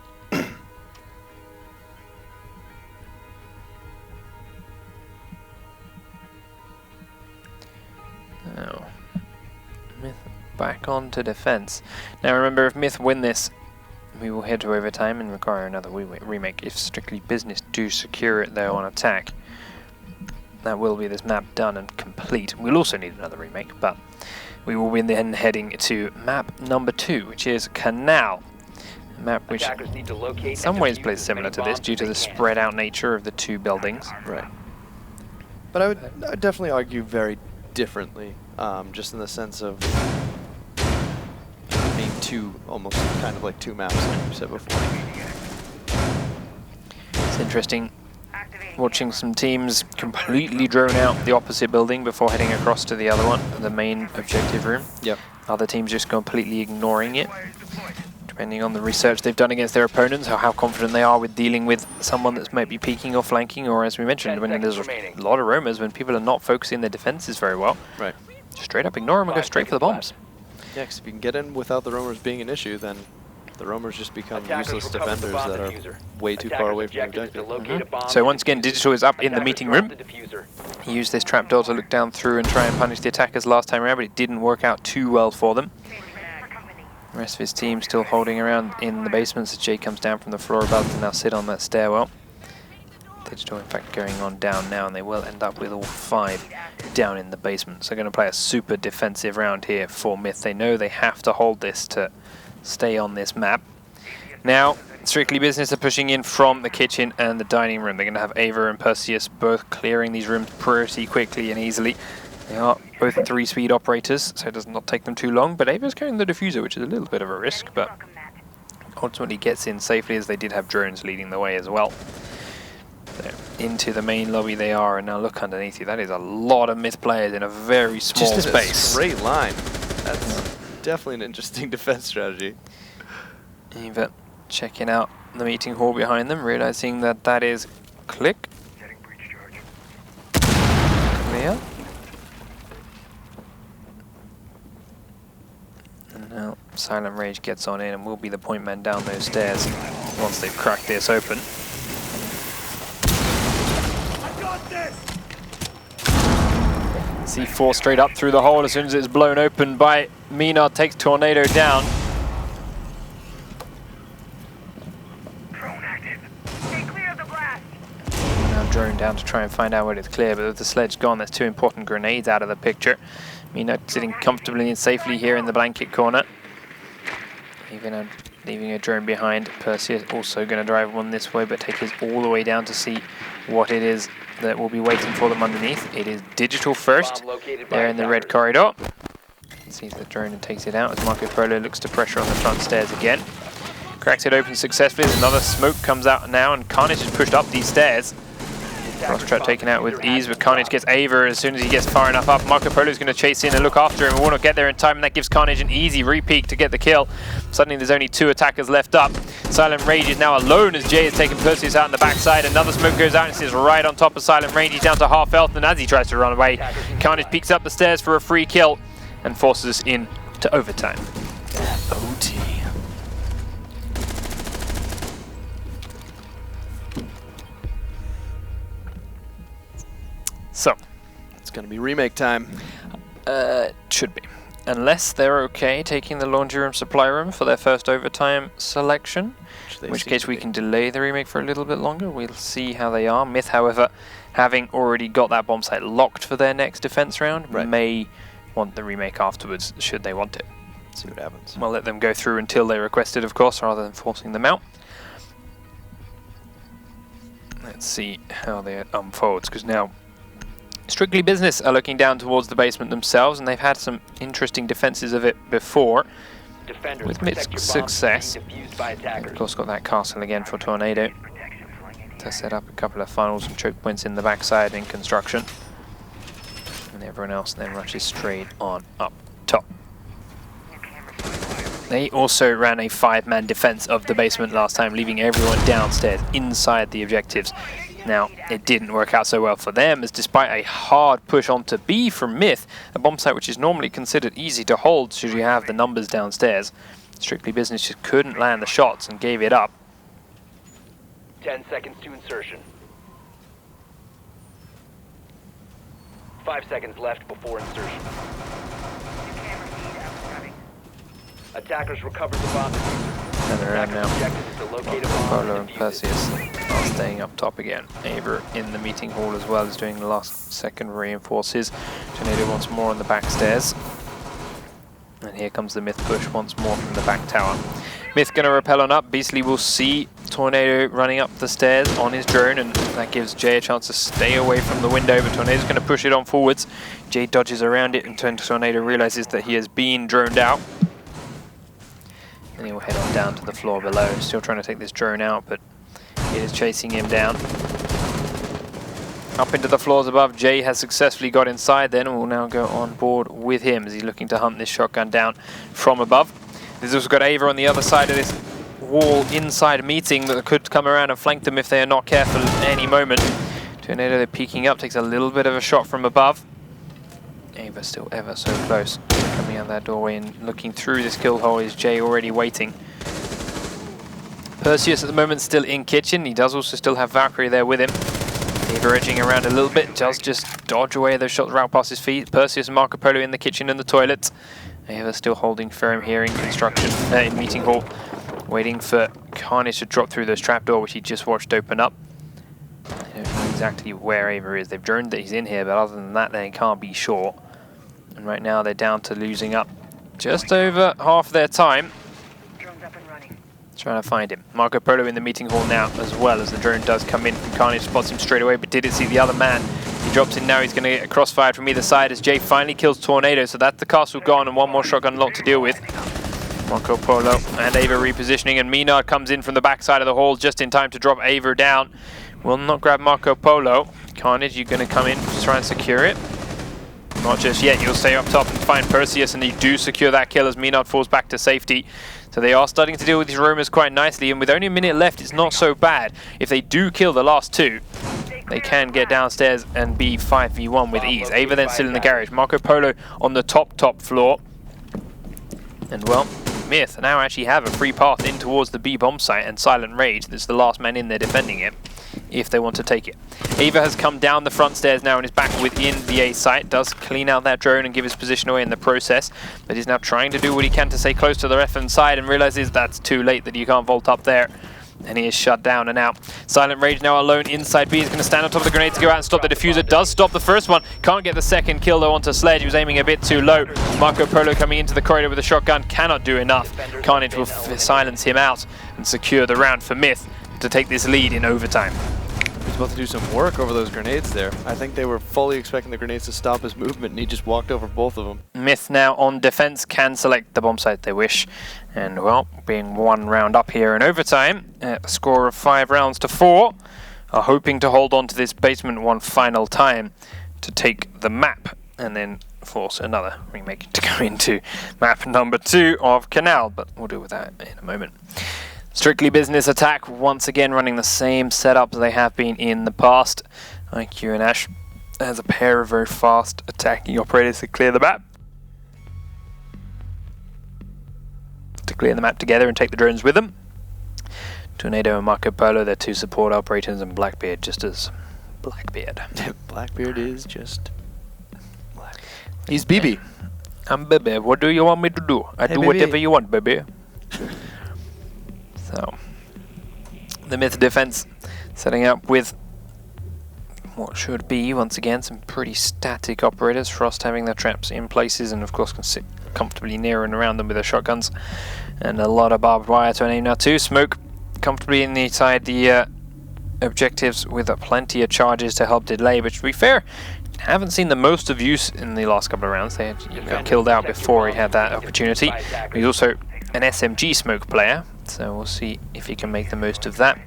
Now, Myth back on to defense. Now remember, if Myth win this, we will head to overtime and require another remake. If Strictly Business do secure it though on attack, that will be this map done and complete. We'll also need another remake, but we will be then heading to map number 2, which is Kanal. A map which in some ways plays similar to this due to the spread out nature of the 2 buildings. Right. But I'd definitely argue very differently, just in the sense of being almost kind of like 2 maps, like you said before. It's interesting watching some teams completely drone out the opposite building before heading across to the other one, the main objective room. Yep. Other teams just completely ignoring it, depending on the research they've done against their opponents, or how confident they are with dealing with someone that's maybe peeking or flanking, or as we mentioned, when there's a lot of roamers, when people are not focusing their defenses very well. Right. Straight up ignore them and go straight for the bombs. Yeah, because if you can get in without the roamers being an issue, then the roamers just become useless defenders that are way too far away from the objective. So once again, Digital is up in the meeting room. He used this trapdoor to look down through and try and punish the attackers last time around, but it didn't work out too well for them. The rest of his team still holding around in the basements as Jay comes down from the floor above to now sit on that stairwell. Digital, in fact, going on down now, and they will end up with all 5 down in the basement. So they're going to play a super defensive round here for Myth. They know they have to hold this to stay on this map. Now, Strictly Business are pushing in from the kitchen and the dining room. They're going to have Ava and Perseus both clearing these rooms pretty quickly and easily. They are both 3-speed operators, so it does not take them too long, but Ava's carrying the diffuser, which is a little bit of a risk, but ultimately gets in safely, as they did have drones leading the way as well. So into the main lobby they are, and now look underneath you. That is a lot of Myth players in a very small just in space. A straight line. That's definitely an interesting defense strategy. Ava checking out the meeting hall behind them, realizing that that is click. Clear. And now Silent Rage gets on in and will be the point man down those stairs once they've cracked this open. C4 straight up through the hole as soon as it's blown open by Menard, takes Tornado down. Now drone down to try and find out where it's clear, but with the sledge gone, there's 2 important grenades out of the picture. Menard sitting comfortably and safely here in the blanket corner. Even leaving a drone behind. Perseus also going to drive one this way, but take his all the way down to see what it is that will be waiting for them underneath. It is Digital first. They're in the red corridor. Sees the drone and takes it out as Marco Polo looks to pressure on the front stairs again. Cracks it open successfully as another smoke comes out now, and Carnage is pushed up these stairs. Frost trap taken out with ease, but Carnage gets Ava as soon as he gets far enough up. Marco Polo is going to chase in and look after him and will not get there in time, and that gives Carnage an easy re-peek to get the kill. Suddenly there's only 2 attackers left up. Silent Rage is now alone as Jay is taking Perseus out on the backside. Another smoke goes out and sits right on top of Silent Rage. He's down to half health, and as he tries to run away, Carnage peeks up the stairs for a free kill and forces us in to overtime. OT. So, it's going to be remake time. Should be. Unless they're okay taking the laundry room supply room for their first overtime selection, in which case we can delay the remake for a little bit longer. We'll see how they are. Myth, however, having already got that bomb site locked for their next defense round, may want the remake afterwards, should they want it. See what happens. We'll let them go through until they request it, of course, rather than forcing them out. Let's see how that unfolds, because now Strictly Business are looking down towards the basement themselves, and they've had some interesting defenses of it before. Defenders, With protect mixed your bombs success. from being defused by They've attackers. of course got that castle again for Tornado to set up a couple of funnels and choke points in the backside in construction. And everyone else then rushes straight on up top. They also ran a 5-man defense of the basement last time, leaving everyone downstairs inside the objectives. Now, it didn't work out so well for them, as despite a hard push onto B from Myth, a bomb site which is normally considered easy to hold should you have the numbers downstairs, Strictly Business just couldn't land the shots and gave it up. 10 seconds to insertion. 5 seconds left before insertion. Attackers recovered the bomb diffuser. Turn around now. Objective is to locate a bomb Polo and defuse it. Perseus are staying up top again. Aver in the meeting hall as well, is doing the last second reinforces. Tornado once more on the back stairs. And here comes the Myth push once more from the back tower. Myth going to rappel on up. Beastly will see Tornado running up the stairs on his drone, and that gives Jay a chance to stay away from the window, but Tornado's going to push it on forwards. Jay dodges around it, and Tornado realizes that he has been droned out. And he will head on down to the floor below. Still trying to take this drone out, but it is chasing him down. Up into the floors above, Jay has successfully got inside then, and will now go on board with him as he's looking to hunt this shotgun down from above. There's also got Ava on the other side of this wall inside meeting that could come around and flank them if they are not careful at any moment. Tornado, they're peeking up, takes a little bit of a shot from above. Ava still ever so close. Coming out that doorway and looking through this kill hole is Jay already waiting. Perseus at the moment still in kitchen. He does also still have Valkyrie there with him. Ava edging around a little bit, does just dodge away those shots right past his feet. Perseus and Marco Polo in the kitchen and the toilets. Ava still holding firm here in construction, in meeting hall, waiting for Carnage to drop through those trapdoor, which he just watched open up. They don't know exactly where Ava is. They've droned that he's in here, but other than that, they can't be sure. And right now, they're down to losing up just over half their time. Drone's up and running. Trying to find him. Marco Polo in the meeting hall now, as well as the drone does come in. Carnage spots him straight away, but didn't see the other man. He drops in now. He's going to get crossfired from either side as Jay finally kills Tornado. So that's the castle gone and one more shotgun lock to deal with. Marco Polo and Ava repositioning, and Menard comes in from the back side of the hall just in time to drop Ava down. Will not grab Marco Polo. Carnage, you're going to come in to try and secure it. Not just yet. You'll stay up top and find Perseus, and you do secure that kill as Menard falls back to safety. So they are starting to deal with these roamers quite nicely, and with only a minute left, it's not so bad. If they do kill the last two, they can get downstairs and be 5v1 with ease. Ava then still in the garage. Marco Polo on the top floor. And well, Myth now actually have a free path in towards the B bomb site, and Silent Rage, that's the last man in there defending it, if they want to take it. Ava has come down the front stairs now and is back within the A site, does clean out that drone and give his position away in the process, but he's now trying to do what he can to stay close to the left hand side and realizes that's too late, that you can't vault up there. And he is shut down and out. Silent Rage now alone inside B. He's going to stand on top of the grenade to go out and stop the diffuser. Does stop the first one. Can't get the second kill though onto Sledge. He was aiming a bit too low. Marco Polo coming into the corridor with a shotgun. Cannot do enough. Carnage will silence him out and secure the round for Myth to take this lead in overtime. He's about to do some work over those grenades there. I think they were fully expecting the grenades to stop his movement, and he just walked over both of them. Myth now on defense can select the bomb site they wish. And well, being one round up here in overtime, a score of 5 rounds to 4, are hoping to hold on to this basement one final time to take the map and then force another remake to go into map number 2 of Kanal, but we'll deal with that in a moment. Strictly Business attack, once again running the same setup as they have been in the past. IQ and Ash as a pair of very fast attacking operators to clear the map. To clear the map together and take the drones with them. Tornado and Marco Polo, their 2 support operators, and Blackbeard just as Blackbeard. Blackbeard is just black. He's BB. I'm baby. What do you want me to do? I do whatever you want, baby. So, the Myth defense setting up with what should be, once again, some pretty static operators. Frost having their traps in places and, of course, can sit comfortably near and around them with their shotguns. And a lot of barbed wire to aim now too. Smoke comfortably inside the objectives with plenty of charges to help delay, but to be fair, haven't seen the most of use in the last couple of rounds. They got killed out before he had that opportunity. He's also an SMG smoke player, so we'll see if he can make the most of that.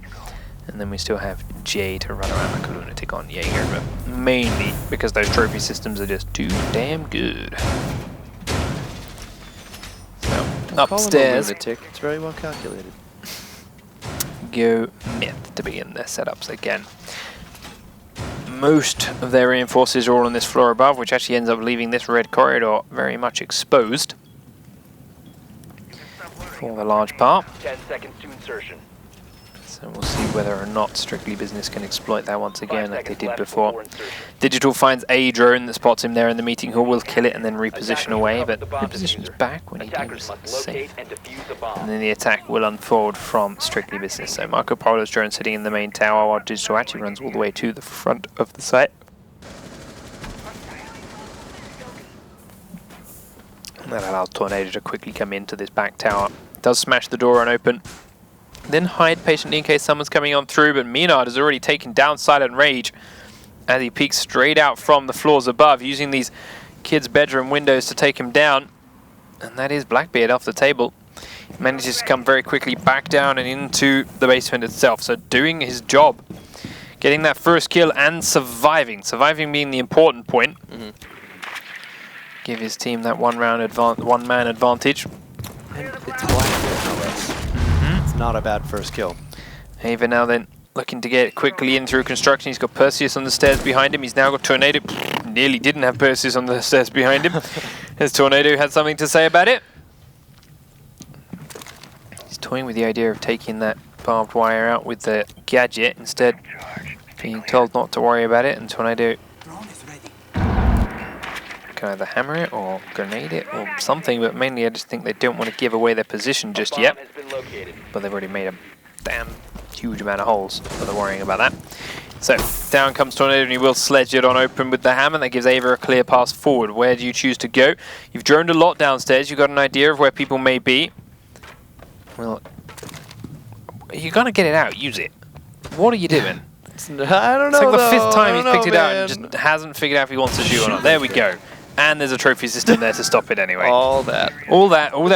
And then we still have Jay to run around like a lunatic on Jaeger, but mainly because those trophy systems are just too damn good. So, upstairs. Lunatic. It's very well calculated. Go Myth to begin their setups again. Most of their reinforcers are all on this floor above, which actually ends up leaving this red corridor very much exposed for the large part. 10 seconds to insertion. So we'll see whether or not Strictly Business can exploit that once again like they did before. Digital finds a drone that spots him there in the meeting hall, will kill it and then reposition away, but repositions back when he deems safe. And then the attack will unfold from Strictly Business. So Marco Polo's drone sitting in the main tower while Digital actually runs all the way to the front of the site. And that allows Tornado to quickly come into this back tower. Does smash the door unopen. Then hide patiently in case someone's coming on through, but Menard has already taken down Silent Rage as he peeks straight out from the floors above, using these kids' bedroom windows to take him down. And that is Blackbeard off the table. He manages to come very quickly back down and into the basement itself, so doing his job. Getting that first kill and surviving. Surviving being the important point. Give his team that one-man advantage. And it's Blackbeard, no less. It's not a bad first kill. Ava now then looking to get quickly in through construction. He's got Perseus on the stairs behind him. He's now got Tornado. Nearly didn't have Perseus on the stairs behind him. Has Tornado had something to say about it? He's toying with the idea of taking that barbed wire out with the gadget, instead being told not to worry about it, and Tornado can either hammer it or grenade it or something, but mainly I just think they don't want to give away their position just yet. But they've already made a damn huge amount of holes, so they're worrying about that. So down comes Tornado and he will sledge it on open with the hammer. That gives Ava a clear pass forward. Where do you choose to go? You've droned a lot downstairs. You've got an idea of where people may be. Well, you're going to get it out. Use it. What are you doing? I don't know. It's like the fifth time he's picked it out man. and just hasn't figured out if he wants to shoot or not. There we go. And there's a trophy system there to stop it anyway. All that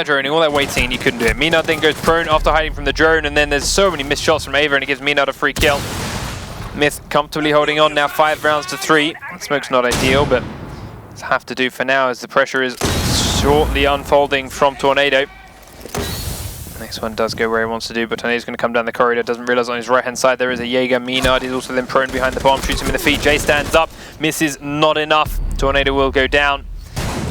droning, all that waiting, and you couldn't do it. Menard then goes prone after hiding from the drone, and then there's so many missed shots from Ava, and it gives Menard a free kill. Myth comfortably holding on now, 5 rounds to 3. Smoke's not ideal, but it's have to do for now as the pressure is shortly unfolding from Tornado. Next one does go where he wants to do, but Tornado's going to come down the corridor. Doesn't realize on his right hand side there is a Jaeger. Menard is also then prone behind the bomb, shoots him in the feet. Jay stands up, misses, not enough. Tornado will go down.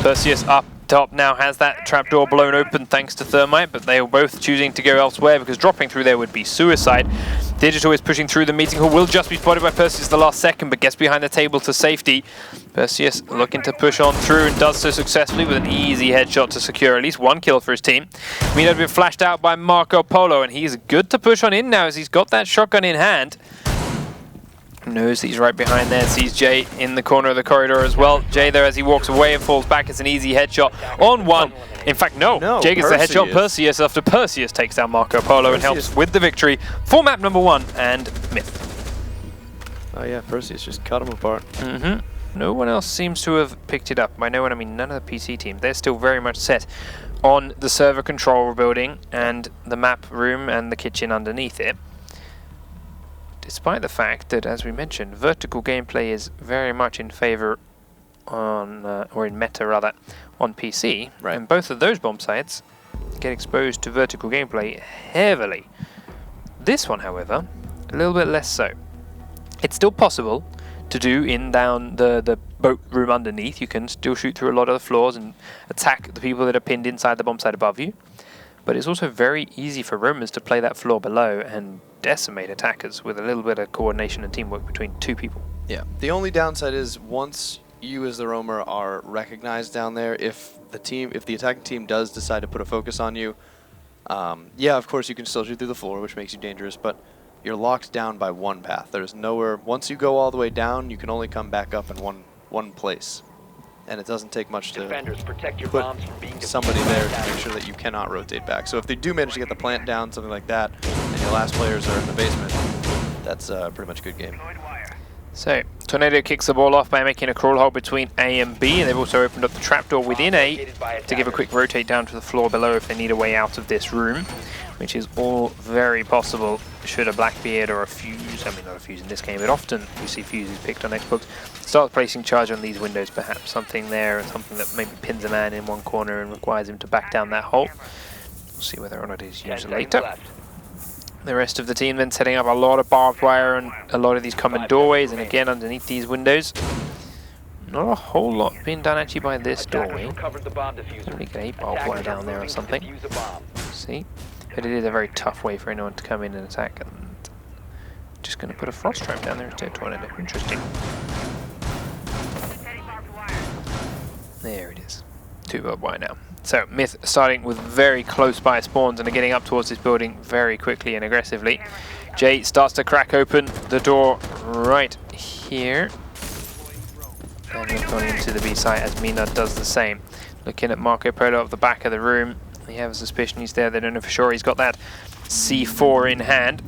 Perseus up top now has that trapdoor blown open thanks to Thermite, but they are both choosing to go elsewhere because dropping through there would be suicide. Digital is pushing through the meeting hall, will just be spotted by Perseus at the last second, but gets behind the table to safety. Perseus looking to push on through and does so successfully with an easy headshot to secure at least 1 kill for his team. Menard has been flashed out by Marco Polo, and he's good to push on in now as he's got that shotgun in hand. Knows that he's right behind there, sees Jay in the corner of the corridor as well. Jay there as he walks away and falls back, it's an easy headshot on one. In fact, no Jay gets the headshot Perseus after Perseus takes down Marco Polo and helps with the victory for map number 1 and Myth. Oh yeah, Perseus just cut him apart. No one else seems to have picked it up. By no one I mean none of the PC team. They're still very much set on the server control building and the map room and the kitchen underneath it. Despite the fact that, as we mentioned, vertical gameplay is very much in favor on, or in meta rather, on PC. Right. And both of those bomb sites get exposed to vertical gameplay heavily. This one, however, a little bit less so. It's still possible to do down the boat room underneath. You can still shoot through a lot of the floors and attack the people that are pinned inside the bomb site above you. But it's also very easy for roamers to play that floor below and decimate attackers with a little bit of coordination and teamwork between 2 people. Yeah. The only downside is once you as the roamer are recognized down there, if the attacking team does decide to put a focus on you, yeah, of course you can still shoot through the floor, which makes you dangerous, but you're locked down by one path. There's nowhere. Once you go all the way down, you can only come back up in one place, and it doesn't take much to Defenders, protect your put bombs from being somebody defused by there to attackers. make sure that you cannot rotate back. So if they do manage to get the plant down, something like that, and your last players are in the basement, that's pretty much a good game. Deployed wire. So Tornado kicks the ball off by making a crawl hole between A and B, and they've also opened up the trapdoor within A to give a quick rotate down to the floor below if they need a way out of this room, which is all very possible should a Blackbeard or a Fuse, I mean not a Fuse in this game, but often you see Fuses picked on Xbox, start placing charge on these windows perhaps. Something there, and something that maybe pins a man in one corner and requires him to back down that hole. We'll see whether or not it is 10 used seconds later. left. The rest of the team then setting up a lot of barbed wire and a lot of these common doorways, and again underneath these windows. Not a whole lot being done actually by this Attackers doorway. recovered the bomb diffuser. Probably get a barbed wire Attackers are down there or moving to something. defuse a bomb. See? But it is a very tough way for anyone to come in and attack, and just going to put a frost trap down there instead. Tornado. Interesting. Setting barbed wire. There it is. 2 barbed wire now. So Myth starting with very close by spawns and are getting up towards this building very quickly and aggressively. Jay starts to crack open the door right here. And we've gone into the B site as Mina does the same. Looking at Marco Polo at the back of the room. They have a suspicion he's there. They don't know for sure. He's got that C4 in hand.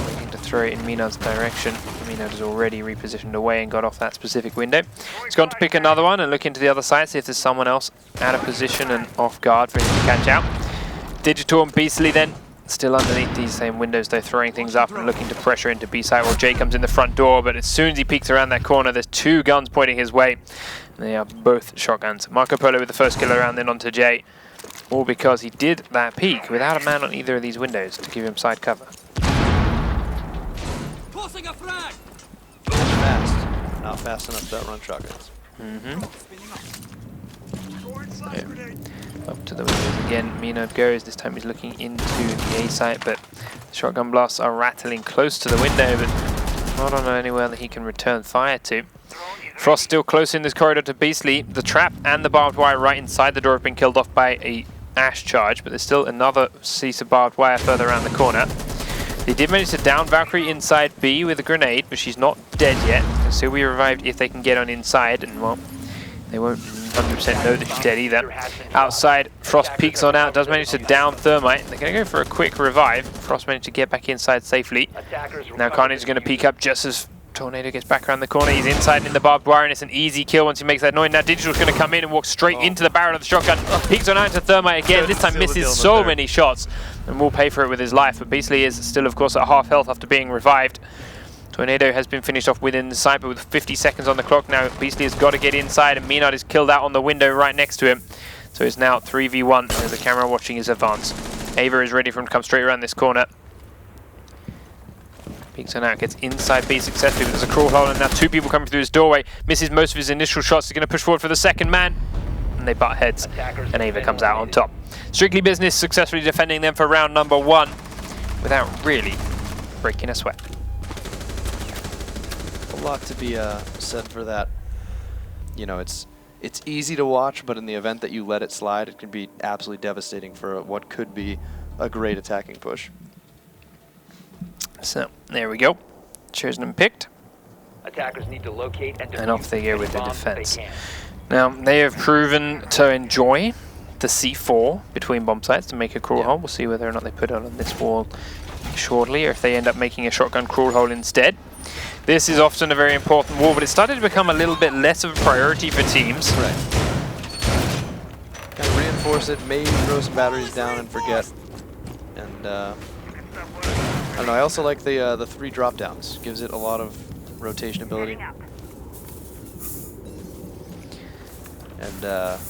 Waiting to throw it in Mina's direction. Mina has already repositioned away and got off that specific window. He's gone to pick another one and look into the other side, see if there's someone else out of position and off guard for him to catch out. Digital and Beastly then still underneath these same windows, though, throwing things up and looking to pressure into B side. Well, Jay comes in the front door, but as soon as he peeks around that corner, there's 2 guns pointing his way. They are both shotguns. Marco Polo with the first kill around, then onto Jay. All because he did that peek without a man on either of these windows to give him side cover. Fast. Not fast enough to outrun shotguns. Up to the windows again. Mina goes. This time he's looking into the A site, but the shotgun blasts are rattling close to the window, but not on anywhere that he can return fire to. Frost still close in this corridor to Beastly. The trap and the barbed wire right inside the door have been killed off by a Ash charge, but there's still another piece of barbed wire further around the corner. They did manage to down Valkyrie inside B with a grenade, but she's not dead yet. Can still be revived if they can get on inside, and well, they won't 100% know that she's dead either. Outside, Frost peeks on out, does manage to down Thermite. They're going to go for a quick revive. Frost managed to get back inside safely. Now Carnage is going to peek up just as Tornado gets back around the corner. He's inside in the barbed wire, and it's an easy kill once he makes that noise. Now Digital's going to come in and walk straight into the barrel of the shotgun. Peeks on out to Thermite again. This time misses so many shots and will pay for it with his life. But Beastly is still, of course, at half health after being revived. Tornado has been finished off within the site, but with 50 seconds on the clock now, Beastly has got to get inside, and Minard is killed out on the window right next to him. So it's now 3v1 as the camera watching his advance. Ava is ready for him to come straight around this corner. Peeks on out, gets inside B successfully, but there's a crawl hole, and now 2 people coming through his doorway. Misses most of his initial shots. He's going to push forward for the second man, and they butt heads, and Ava comes out on top. Strictly Business successfully defending them for round number 1 without really breaking a sweat. A lot to be said for that. You know, it's easy to watch, but in the event that you let it slide, it can be absolutely devastating for what could be a great attacking push. So there we go. Chosen and picked. Attackers need to locate and off they go with the bombs if they defense. can. Now they have proven to enjoy the C4 between bomb sites to make a crawl hole. We'll see whether or not they put it on this wall shortly, or if they end up making a shotgun crawl hole instead. This is often a very important wall, but it started to become a little bit less of a priority for teams. Right. Kind of reinforce it, maybe throw some batteries down and forget. And I don't know, I also like the 3 drop downs. Gives it a lot of rotation ability. And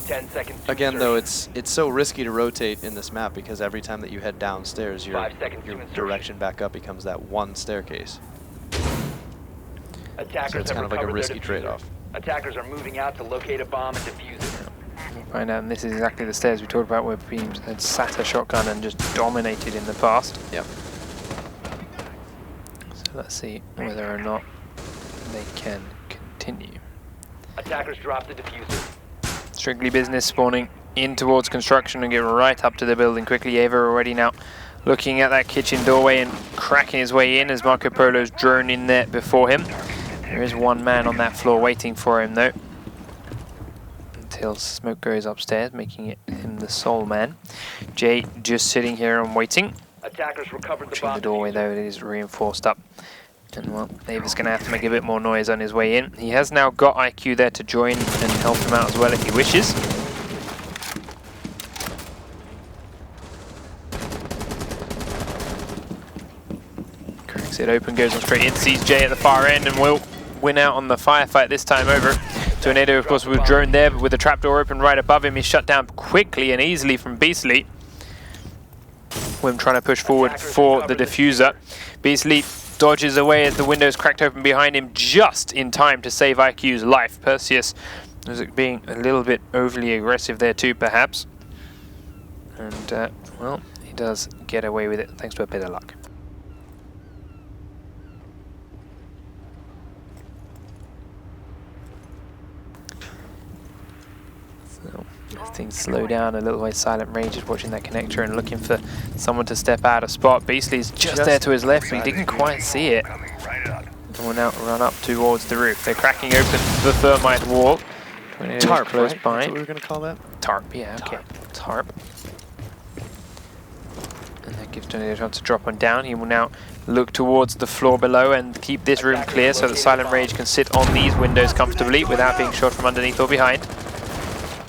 10 seconds to again, though, insertion. it's so risky to rotate in this map because every time that you head downstairs, your 5 seconds to insertion. direction back up becomes that one staircase. Attackers So it's kind have of like a recovered their risky diffuser. trade-off. Attackers are moving out to locate a bomb and defuse it. We'll find out, and this is exactly the stairs we talked about where teams had sat a shotgun and just dominated in the past. Yep. So let's see whether or not they can continue. Attackers drop the diffuser. Strictly Business spawning in towards construction and get right up to the building quickly. Ava already now looking at that kitchen doorway and cracking his way in as Marco Polo's drone in there before him. There is one man on that floor waiting for him though, until smoke goes upstairs, making it him the sole man. Jay just sitting here and waiting. Attackers recovered the Watching bomb the doorway diffuser. though, it is reinforced up. And well, David's going to have to make a bit more noise on his way in. He has now got IQ there to join and help him out as well if he wishes. Cracks it open, goes on straight in, sees Jay at the far end and will win out on the firefight this time over. Tornado, of course, with drone there, but with the trapdoor open right above him, he's shut down quickly and easily from Beastly. With him trying to push forward for the diffuser. Beastly dodges away as the window's cracked open behind him just in time to save IQ's life. Perseus was being a little bit overly aggressive there too, perhaps. And, well, he does get away with it thanks to a bit of luck. So, as things slow down a little way, Silent Rage is watching that connector and looking for someone to step out of spot. Beastly's just there to his left, but he didn't quite see it. And will now run up towards the roof. They're cracking open the thermite wall. Tarp, close right? by. That's what we were going to call that? Tarp, yeah, okay. Tarp. And that gives Tornado a chance to drop one down. He will now look towards the floor below and keep this room clear so that Silent Rage can sit on these windows comfortably without being shot from underneath or behind.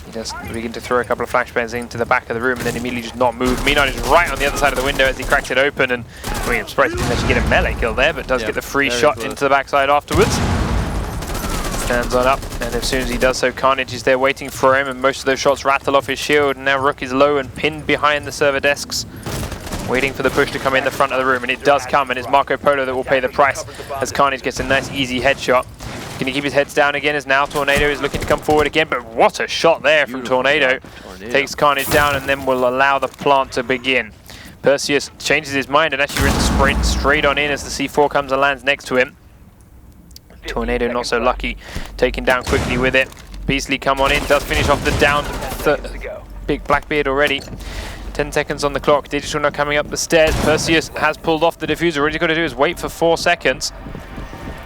He does begin to throw a couple of flashbangs into the back of the room and then immediately just not move. Meenon is right on the other side of the window as he cracks it open, and I mean, I'm surprised he didn't actually get a melee kill there, but does get the free shot close into the backside afterwards. Stands on up, and as soon as he does so, Carnage is there waiting for him, and most of those shots rattle off his shield, and now Rook is low and pinned behind the server desks, waiting for the push to come in the front of the room, and it does come, and it's Marco Polo that will pay the price as Carnage gets a nice easy headshot. Can he keep his heads down again as now Tornado is looking to come forward again, but what a shot there from Tornado. Takes Carnage down and then will allow the plant to begin. Perseus changes his mind and actually sprints straight on in as the C4 comes and lands next to him. Tornado not so lucky, taken down quickly with it. Beastly come on in, does finish off the down big Blackbeard already. 10 seconds on the clock, Digital now coming up the stairs. Perseus has pulled off the diffuser. All he's got to do is wait for 4 seconds.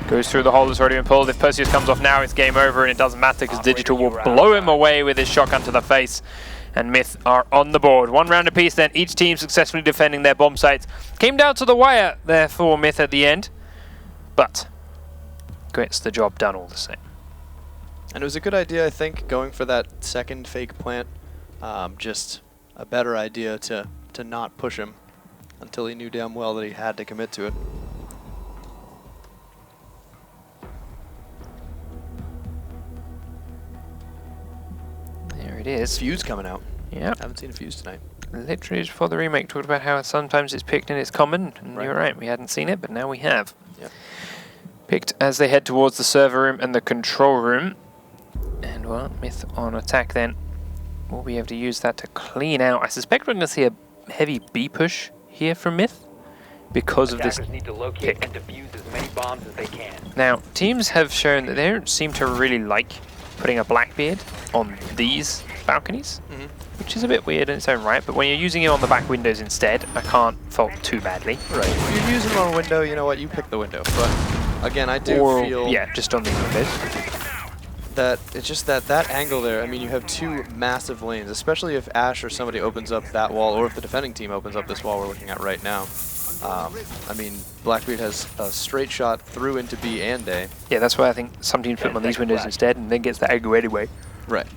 Goes through the hole that's already been pulled. If Perseus comes off now, it's game over, and it doesn't matter because Digital will blow him away with his shotgun to the face. And Myth are on the board. 1 round apiece then, each team successfully defending their bomb sites. Came down to the wire there for Myth at the end, but gets the job done all the same. And it was a good idea, I think, going for that second fake plant. Just a better idea to not push him until he knew damn well that he had to commit to it. There it is. Fuse coming out. Yeah. Haven't seen a fuse tonight. Literally just before the remake, talked about how sometimes it's picked and it's common. And you're right, we hadn't seen it, but now we have. Yep. Picked as they head towards the server room and the control room. And well, Myth on attack then. We'll be able to use that to clean out. I suspect we're going to see a heavy B push here from Myth because of this Attackers need to locate pick. and defuse as many bombs as they can. Now, teams have shown that they don't seem to really like putting a Blackbeard on these balconies, which is a bit weird in its own right, but when you're using it on the back windows instead, I can't fault too badly. Right. If you're using it on a window, you know what, you pick the window. But again, I do feel yeah, just on these windows. that it's just that angle there, I mean, you have 2 massive lanes, especially if Ash or somebody opens up that wall, or if the defending team opens up this wall we're looking at right now. I mean, Blackbeard has a straight shot through into B and A. Yeah, that's why I think some teams put them on these windows instead and then gets the angle anyway. Right.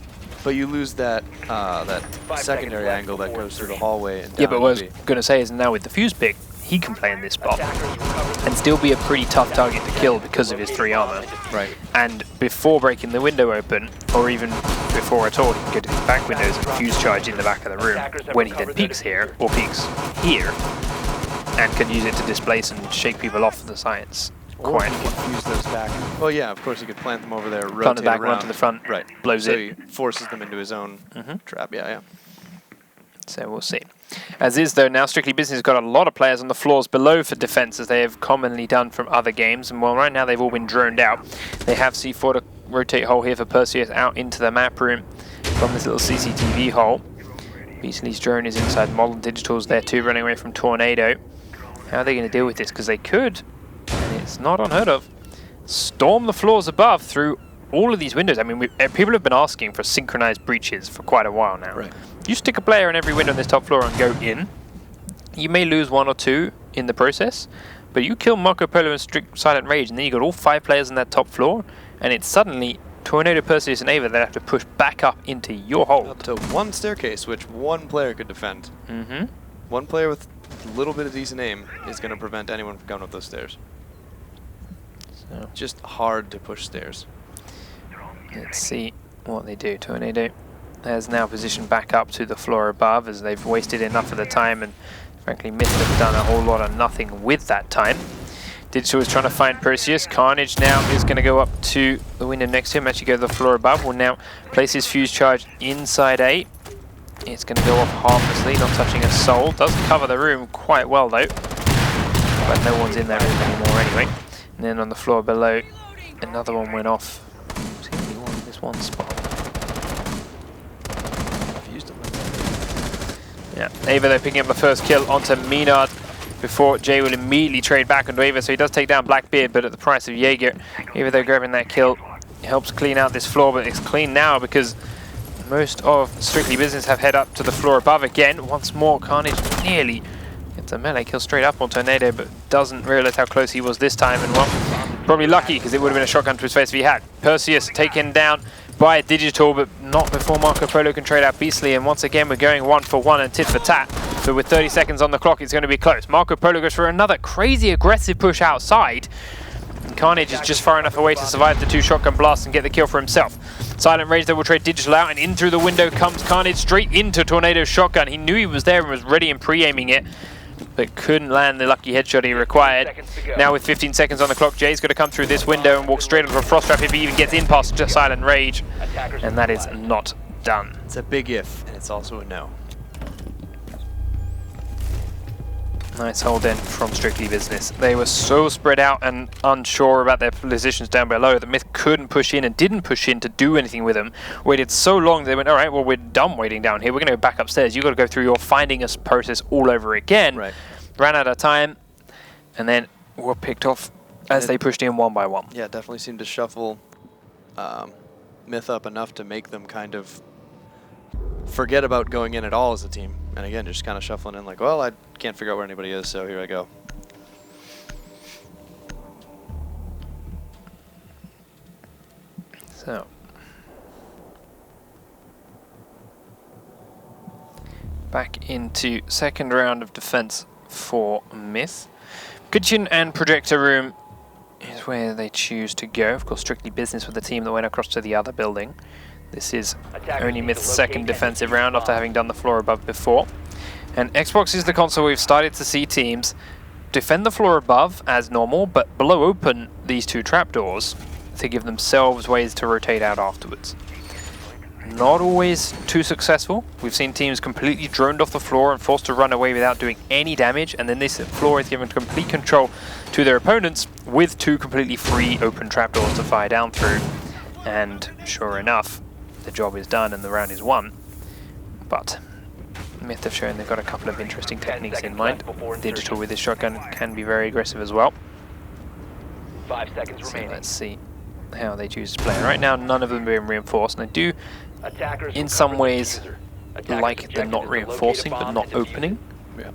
But you lose that that secondary angle that goes through the hallway and down. Yeah, but what I was B. going to say is now with the fuse pick, he can play in this spot and still be a pretty tough target to kill because of his 3 armor. Right. And before breaking the window open, or even before at all, he can go to these back windows and fuse charge in the back of the room when he then peeks here, or peeks here, and can use it to displace and shake people off the sides. Or you can fuse those back. Well, yeah, of course, you could plant them over there, rotate Plant the back, around. run to the front, Right. blows so it. he forces them into his own trap. Yeah, yeah. So we'll see. As is, though, now Strictly Business has got a lot of players on the floors below for defense, as they have commonly done from other games. And well, right now they've all been droned out. They have C4 to rotate hole here for Perseus out into the map room from this little CCTV hole. Beasley's drone is inside. Model Digital's there too, running away from Tornado. How are they going to deal with this? Because they could, and it's not unheard of, storm the floors above through all of these windows. I mean, people have been asking for synchronized breaches for quite a while now. Right. You stick a player in every window on this top floor and go in. You may lose 1 or 2 in the process, but you kill Marco Polo and Strict Silent Rage, and then you got all 5 players on that top floor, and it's suddenly Tornado, Perseus, and Ava that have to push back up into your hold. Up to one staircase, which one player could defend. Mm-hmm. One player with a little bit of decent aim is going to prevent anyone from coming up those stairs. So Just hard to push stairs. let's see what they do. Tornado has now positioned back up to the floor above, as they've wasted enough of the time, and frankly Myth have done a whole lot of nothing with that time. Digital is trying to find Perseus. Carnage now is going to go up to the window next to him, actually go to the floor above. Will now place his fuse charge inside A. It's going to go off harmlessly, not touching a soul. Does cover the room quite well though, but no one's in there anymore anyway. And then on the floor below, another one went off. Seems to be one in this one spot. Fused him. Yeah, Ava though picking up the first kill onto Menard before Jay will immediately trade back onto Ava, so he does take down Blackbeard, but at the price of Jaeger. Ava though grabbing that kill helps clean out this floor, but it's clean now because most of Strictly Business have head up to the floor above again. Once more, Carnage nearly gets a melee kill straight up on Tornado, but doesn't realize how close he was this time, and well, probably lucky because it would have been a shotgun to his face if he had. Perseus taken down by Digital, but not before Marco Polo can trade out Beastly, and once again we're going 1 for 1 and tit for tat. So with 30 seconds on the clock, it's going to be close. Marco Polo goes for another crazy aggressive push outside. And Carnage is just far enough away to survive the 2 shotgun blasts and get the kill for himself. Silent Rage though will trade Digital out, and in through the window comes Carnage straight into Tornado's shotgun. He knew he was there and was ready and pre-aiming it, but couldn't land the lucky headshot he required. Now with 15 seconds on the clock, Jay's got to come through this window and walk straight onto a frost trap if he even gets in past Silent Rage, and that is not done. It's a big if, and it's also a no. Nice hold in from Strictly Business. They were so spread out and unsure about their positions down below that Myth couldn't push in and didn't push in to do anything with them. Waited so long they went, all right, well, we're done waiting down here. We're going to go back upstairs. You've got to go through your finding us process all over again. Right. Ran out of time, and then were picked off as they pushed in 1 by 1. Yeah, definitely seemed to shuffle Myth up enough to make them kind of forget about going in at all as a team. And again, just kind of shuffling in like, well, I can't figure out where anybody is, so here I go. So back into second round of defense for Myth. Kitchen and projector room is where they choose to go. Of course, Strictly Business with the team that went across to the other building. This is only Myth's second defensive round after having done the floor above before. And Xbox is the console we've started to see teams defend the floor above as normal, but blow open these 2 trapdoors to give themselves ways to rotate out afterwards. Not always too successful. We've seen teams completely droned off the floor and forced to run away without doing any damage, and then this floor is given complete control to their opponents with 2 completely free open trapdoors to fire down through. And sure enough, the job is done and the round is won. But Myth have shown they've got a couple of interesting techniques in mind. Digital with his shotgun can be very aggressive as well. 5 seconds So remaining. let's see how they choose to play. And right now, none of them are being reinforced, and I do, Attackers in will some cover the ways, diffuser. Attackers' like the objective not is to locate a reinforcing but bomb not and defuse it. opening. Yeah.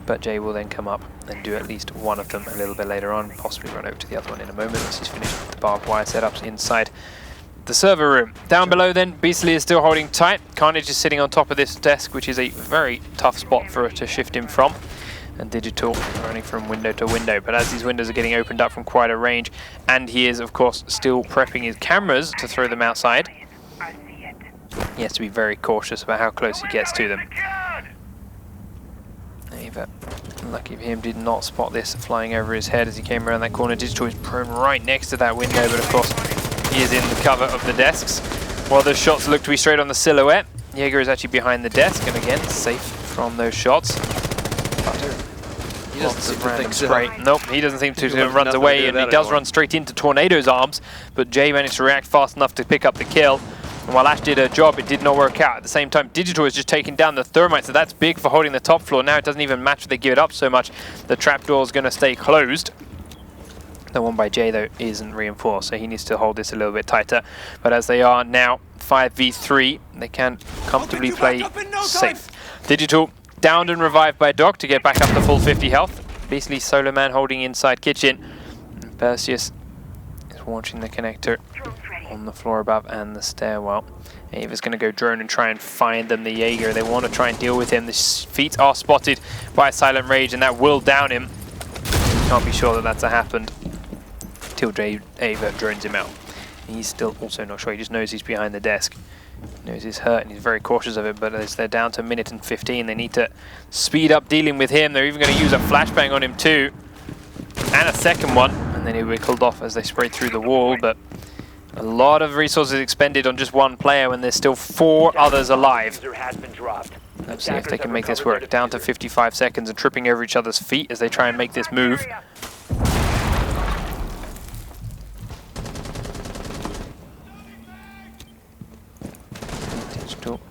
But Jay will then come up and do at least one of them a little bit later on, possibly run over to the other one in a moment once he's finished with the barbed wire setups inside the server room. Down below then, Beastly is still holding tight. Carnage is sitting on top of this desk, which is a very tough spot for her to shift him from. And Digital running from window to window. But as these windows are getting opened up from quite a range, and he is, of course, still prepping his cameras to throw them outside, he has to be very cautious about how close he gets to them. Ava, lucky for him, did not spot this flying over his head as he came around that corner. Digital is prone right next to that window, but of course he is in the cover of the desks. While those shots look to be straight on the silhouette, Jaeger is actually behind the desk, and again, safe from those shots. But He doesn't seem to think so. spray. Nope, he doesn't seem to. People He have runs nothing to away, do and with he that does anymore. run straight into Tornado's arms, but Jay managed to react fast enough to pick up the kill. And while Ash did her job, it did not work out. At the same time, Digital is just taking down the Thermite, so that's big for holding the top floor. Now it doesn't even matter if they give it up so much. The trapdoor is going to stay closed. The one by Jay, though, isn't reinforced, so he needs to hold this a little bit tighter. But as they are now 5v3, they can comfortably play safe. Digital downed and revived by Doc to get back up to full 50 health. Basically, Solo Man holding inside kitchen. And Perseus is watching the connector on the floor above and the stairwell. Ava's going to go drone and try and find them, the Jaeger. They want to try and deal with him. The feet are spotted by Silent Rage, and that will down him. Can't be sure that that's happened till Ava drones him out. He's still also not sure. He just knows he's behind the desk. He knows he's hurt and he's very cautious of it, but as they're down to 1 minute and 15, they need to speed up dealing with him. They're even going to use a flashbang on him too. And a second one. And then he'll be killed off as they spray through the wall, but a lot of resources expended on just one player when there's still 4 others alive. Let's see if they can make this work. Down to 55 seconds and tripping over each other's feet as they try and make this move.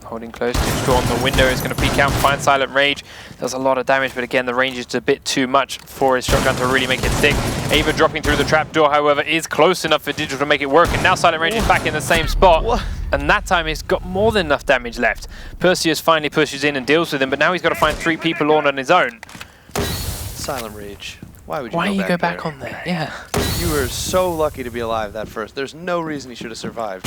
Holding close, Digital on the window is going to peek out and find Silent Rage. Does a lot of damage, but again, the range is a bit too much for his shotgun to really make it stick. Ava dropping through the trapdoor, however, is close enough for Digital to make it work, and now Silent Rage is back in the same spot. What? And that time he's got more than enough damage left. Perseus finally pushes in and deals with him, but now he's got to find 3 people all on his own. Silent Rage. Why would you go back on there? Yeah. You were so lucky to be alive that first. There's no reason he should have survived.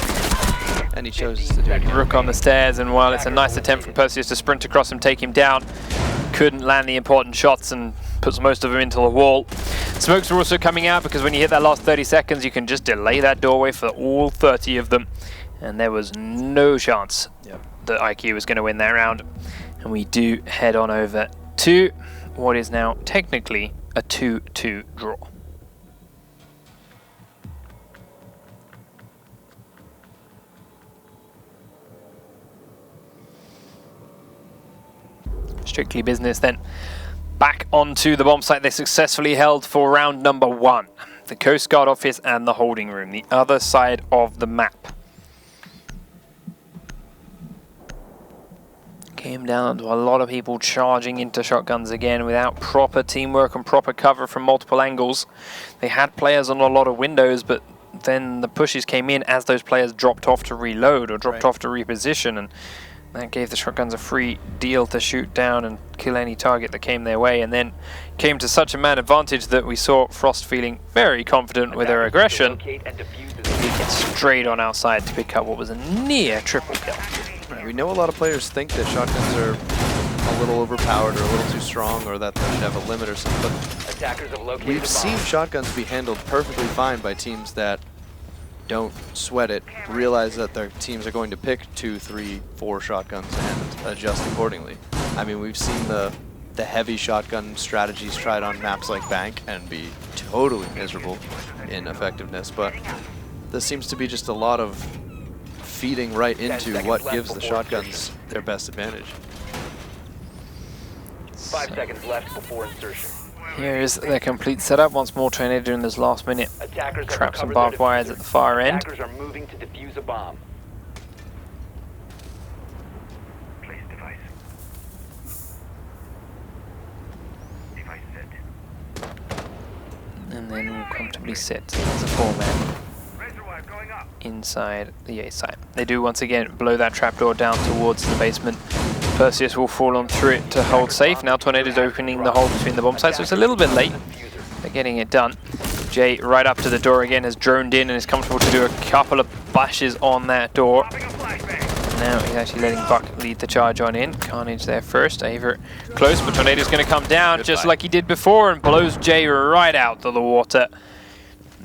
And he chose to do it. Rook on the stairs, and while it's a nice attempt from Perseus to sprint across him, take him down, couldn't land the important shots and puts most of them into the wall. Smokes are also coming out because when you hit that last 30 seconds, you can just delay that doorway for all 30 of them. And there was no chance that IQ was going to win that round. And we do head on over to what is now technically a 2-2 draw. Strictly business then. Back onto the bomb site they successfully held for round number 1. The Coast Guard office and the holding room, the other side of the map. Came down to a lot of people charging into shotguns again without proper teamwork and proper cover from multiple angles. They had players on a lot of windows, but then the pushes came in as those players dropped off to reload or dropped off to reposition, and that gave the shotguns a free deal to shoot down and kill any target that came their way, and then came to such a man advantage that we saw Frost feeling very confident with their aggression. Leaking straight on outside to pick up what was a near triple kill. Right, we know a lot of players think that shotguns are a little overpowered or a little too strong, or that they should have a limit or something, but we've seen shotguns be handled perfectly fine by teams that don't sweat it, realize that their teams are going to pick 2, 3, 4 shotguns and adjust accordingly. I mean, we've seen the heavy shotgun strategies tried on maps like Bank and be totally miserable in effectiveness, but this seems to be just a lot of feeding right into what gives the shotguns their best advantage. 5 seconds left before insertion. Here's the complete setup. Once more, Tornado in this last minute. Traps and barbed wires at the far end. Attackers are moving to defuse a bomb. Place device. Device set. And then we'll comfortably sit as a 4-man Reservoir going up. inside the A site. They do once again blow that trapdoor down towards the basement. Perseus will fall on through it to hold safe. Now Tornado's opening the hole between the bomb sites, so it's a little bit late. They're getting it done. Jay, right up to the door again, has droned in and is comfortable to do a couple of bashes on that door. Now he's actually letting Buck lead the charge on in. Carnage there first. Ava close, but Tornado's going to come down just like he did before and blows Jay right out of the water.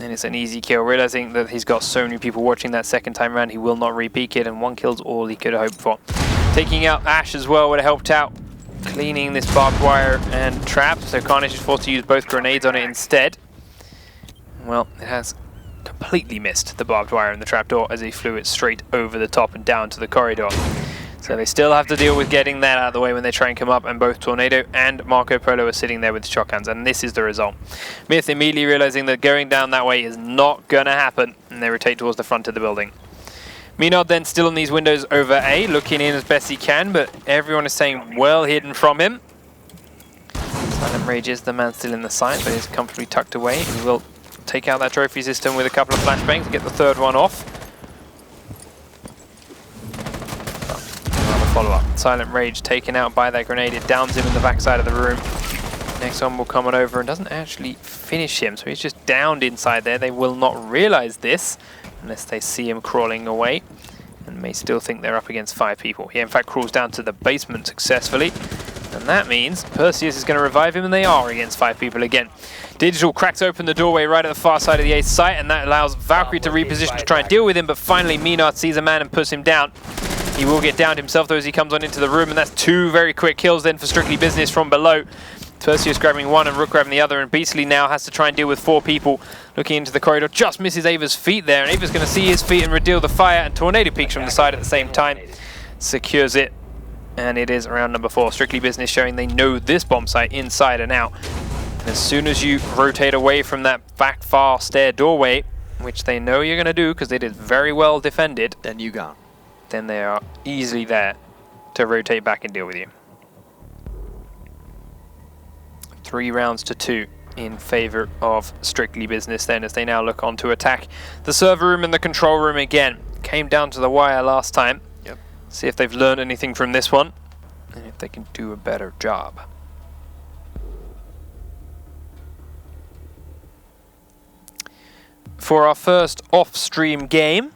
And it's an easy kill, realizing that he's got so many people watching that second time around, he will not re-peek it, and 1 kill's all he could have hoped for. Taking out Ash as well would have helped out, cleaning this barbed wire and trap, so Carnage is forced to use both grenades on it instead. Well, it has completely missed the barbed wire and the trapdoor as he flew it straight over the top and down to the corridor. So they still have to deal with getting that out of the way when they try and come up, and both Tornado and Marco Polo are sitting there with shotguns, and this is the result. Myth immediately realizing that going down that way is not going to happen, and they rotate towards the front of the building. Minard then still on these windows over A, looking in as best he can, but everyone is staying well hidden from him. Silent Rage is the man still in the site, but is comfortably tucked away. He will take out that trophy system with a couple of flashbangs and get the third one off. Another follow-up. Silent Rage taken out by that grenade. It downs him in the backside of the room. Next one will come on over and doesn't actually finish him, so he's just downed inside there. They will not realize this unless they see him crawling away, and may still think they're up against 5 people. He in fact crawls down to the basement successfully, and that means Perseus is going to revive him, and they are against 5 people again. Digital cracks open the doorway right at the far side of the A site, and that allows Valkyrie to reposition to try and deal with him, but finally Minard sees a man and puts him down. He will get downed himself though as he comes on into the room, and that's 2 very quick kills then for Strictly Business from below. Perseus grabbing one and Rook grabbing the other, and Beastly now has to try and deal with 4 people looking into the corridor. Just misses Ava's feet there, and Ava's going to see his feet and redeal the fire, and Tornado peeks from the side at the same time. Secures it, and it is round number 4. Strictly Business showing they know this bomb site inside and out. And as soon as you rotate away from that back far stair doorway, which they know you're going to do because it is very well defended, Then you gone. then they are easily there to rotate back and deal with you. 3 rounds to 2 in favor of Strictly Business then, as they now look on to attack the server room and the control room again. Came down to the wire last time. Yep. See if they've learned anything from this one and if they can do a better job. For our first off-stream game,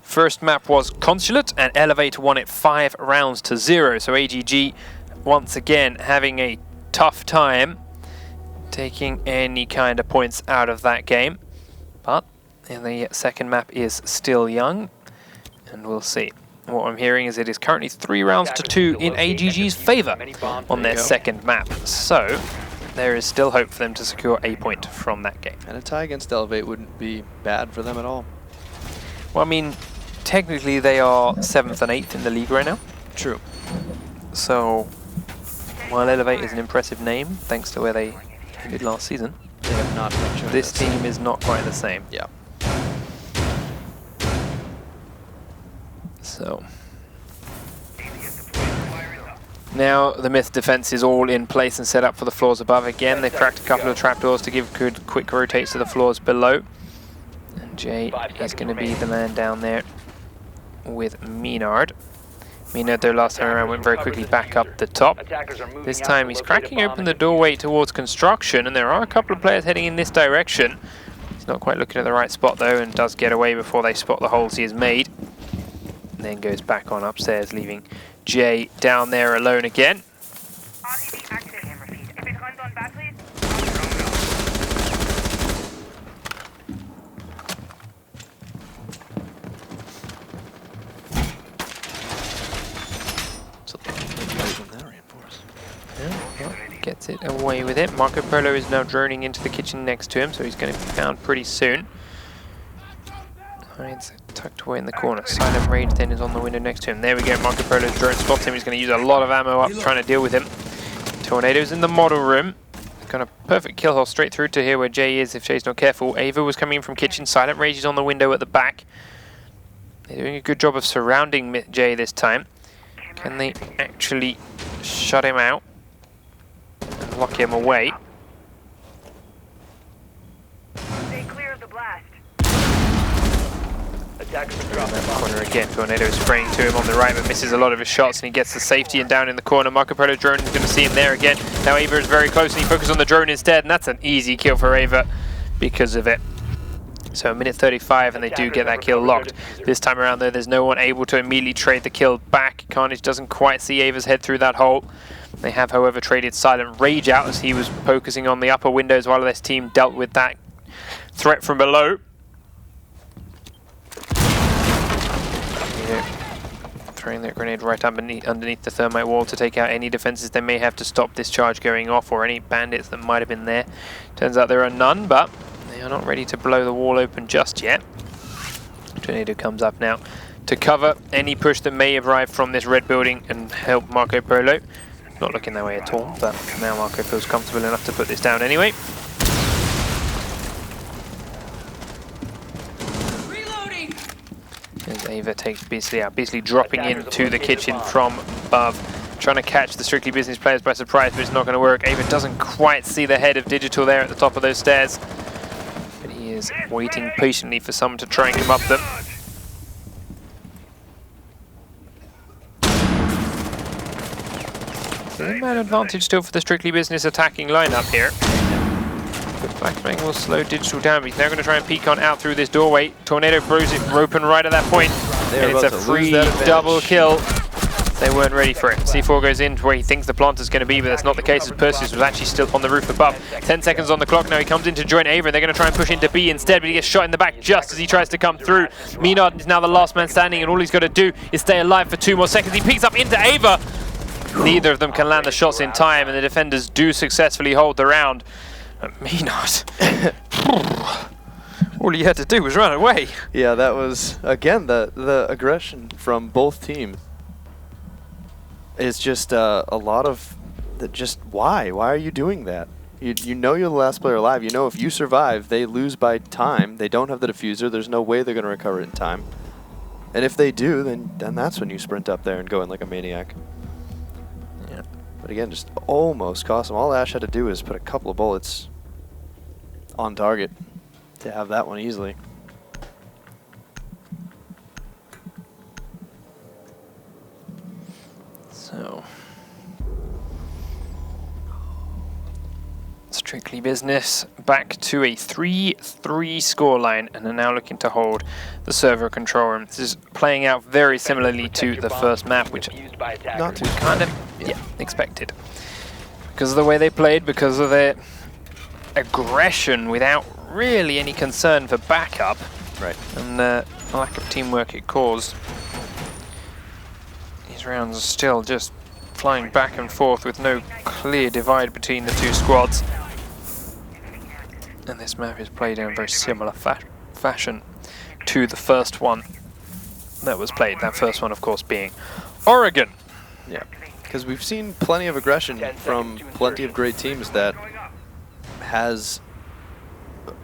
first map was Consulate, and Elevate won it 5 rounds to 0. So AGG once again having a tough time taking any kind of points out of that game, but the second map is still young, and we'll see. What I'm hearing is it is currently 3 rounds to 2 in AGG's favor on their second map, so there is still hope for them to secure a point from that game. And a tie against Elevate wouldn't be bad for them at all. Well, I mean, technically they are 7th and 8th in the league right now. True. So while Elevate is an impressive name, thanks to where they did last season, They have not been shown this team is not quite the same. Yeah. So now the Myth defense is all in place and set up for the floors above again. They've cracked a couple of trapdoors to give good quick rotates to the floors below. And Jay is going to be the man down there with Minard. Minard though last time around went very quickly back up the top. This time he's cracking open the doorway towards construction, and there are a couple of players heading in this direction. He's not quite looking at the right spot though, and does get away before they spot the holes he has made. And then goes back on upstairs, leaving Jay down there alone again. RTB active, camera feed. If it runs on batteries, Gets it away with it. Marco Polo is now droning into the kitchen next to him, so he's going to be found pretty soon. Hides tucked away in the corner. Silent Rage then is on the window next to him. There we go. Marco Polo's drone spots him. He's going to use a lot of ammo up trying to deal with him. Tornado's in the model room. Got a perfect kill hole straight through to here where Jay is if Jay's not careful. Ava was coming in from kitchen. Silent Rage is on the window at the back. They're doing a good job of surrounding Jay this time. Can they actually shut him out and lock him away? stay clear of the blast. Attackers are dropping That corner again. Tornado is spraying to him on the right, but misses a lot of his shots, and he gets the safety and down in the corner. Marco Polo drone is going to see him there again. Now Ava is very close, and he focuses on the drone instead, and that's an easy kill for Ava because of it. So a minute 35, and they do get that kill locked. This time around, though, there's no one able to immediately trade the kill back. Carnage doesn't quite see Ava's head through that hole. They have, however, traded Silent Rage out as he was focusing on the upper windows while this team dealt with that threat from below. Throwing that grenade right underneath the thermite wall to take out any defenses they may have to stop this charge going off, or any bandits that might have been there. Turns out there are none, but they are not ready to blow the wall open just yet. Tornado comes up now to cover any push that may arrive from this red building and help Marco Polo. Not looking that way at all, but now Marco feels comfortable enough to put this down anyway. Reloading. There's Ava takes Beasley out. Beasley dropping into the kitchen from above. Trying to catch the Strictly Business players by surprise, but it's not going to work. Ava doesn't quite see the head of Digital there at the top of those stairs. But he is waiting patiently for someone to try and come up them. The man advantage still for the Strictly Business attacking lineup here. But Flashbang will slow Digital down. He's now going to try and peek on out through this doorway. Tornado blows it open right at that point. And it's a free double kill. They weren't ready for it. C4 goes in to where he thinks the planter's going to be, but that's not the case, as Perseus was actually still on the roof above. 10 seconds on the clock now. He comes in to join Ava, and they're going to try and push into B instead, but he gets shot in the back just as he tries to come through. Menard is now the last man standing, and all he's got to do is stay alive for 2 more seconds. He peeks up into Ava. Neither of them can land the shots in time, and the defenders do successfully hold the round. But Menard, all he had to do was run away. Yeah, that was, again, the aggression from both teams. It's just a lot of just why? Why are you doing that? You know you're the last player alive. You know if you survive, they lose by time. They don't have the diffuser. There's no way they're going to recover it in time. And if they do, then that's when you sprint up there and go in like a maniac. Yeah. But again, just almost cost them. All Ash had to do is put a couple of bullets on target to have that one easily. So, Strictly Business back to a 3-3 scoreline, and are now looking to hold the server control room. This is playing out very similarly to the first map, which Not too kind of expected. Because of the way they played, because of their aggression without really any concern for backup, right, and the lack of teamwork it caused. Rounds are still just flying back and forth with no clear divide between the two squads. And this map is played in a very similar fashion to the first one that was played. That first one, of course, being Oregon. Yeah, because we've seen plenty of aggression from plenty of great teams that has...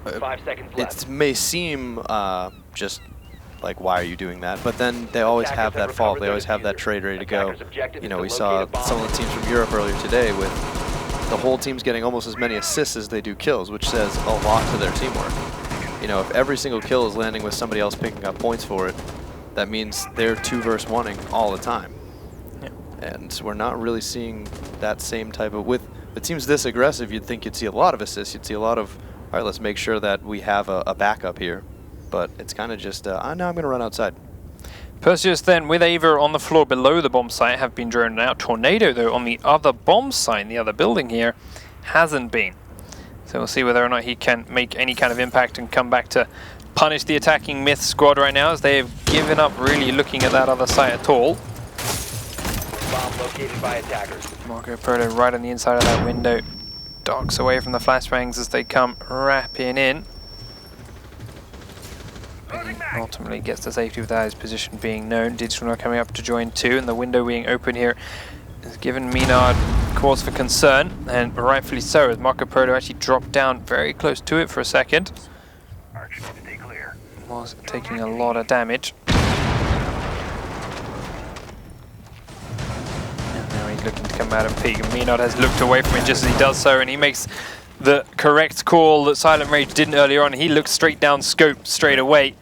5 seconds left. It may seem just like, why are you doing that? But then they always have that fault. They always have that trade ready to go. You know, we saw some of the teams from Europe earlier today with the whole team's getting almost as many assists as they do kills, which says a lot to their teamwork. You know, if every single kill is landing with somebody else picking up points for it, that means they're 2 versus 1ing all the time. Yeah. And we're not really seeing that same type of... With teams this aggressive, you'd think you'd see a lot of assists. You'd see a lot of, all right, let's make sure that we have a backup here. But it's kind of just, now I'm going to run outside. Perseus then, with Ava on the floor below the bomb site, have been droned out. Tornado, though, on the other bomb site, in the other building here, hasn't been. So we'll see whether or not he can make any kind of impact and come back to punish the attacking Myth squad right now, as they have given up really looking at that other site at all. Bomb located by attackers. Marco Proto right on the inside of that window. Docks away from the flashbangs as they come wrapping in. Ultimately gets to safety without his position being known. Digital now coming up to join 2, and the window being open here has given Menard cause for concern, and rightfully so, as Marco Proto actually dropped down very close to it for a second. Stay clear. Was taking a lot of damage. And now he's looking to come out and peek, and Menard has looked away from it just as he does so, and he makes the correct call that Silent Rage didn't earlier on. He looked straight down scope straight away,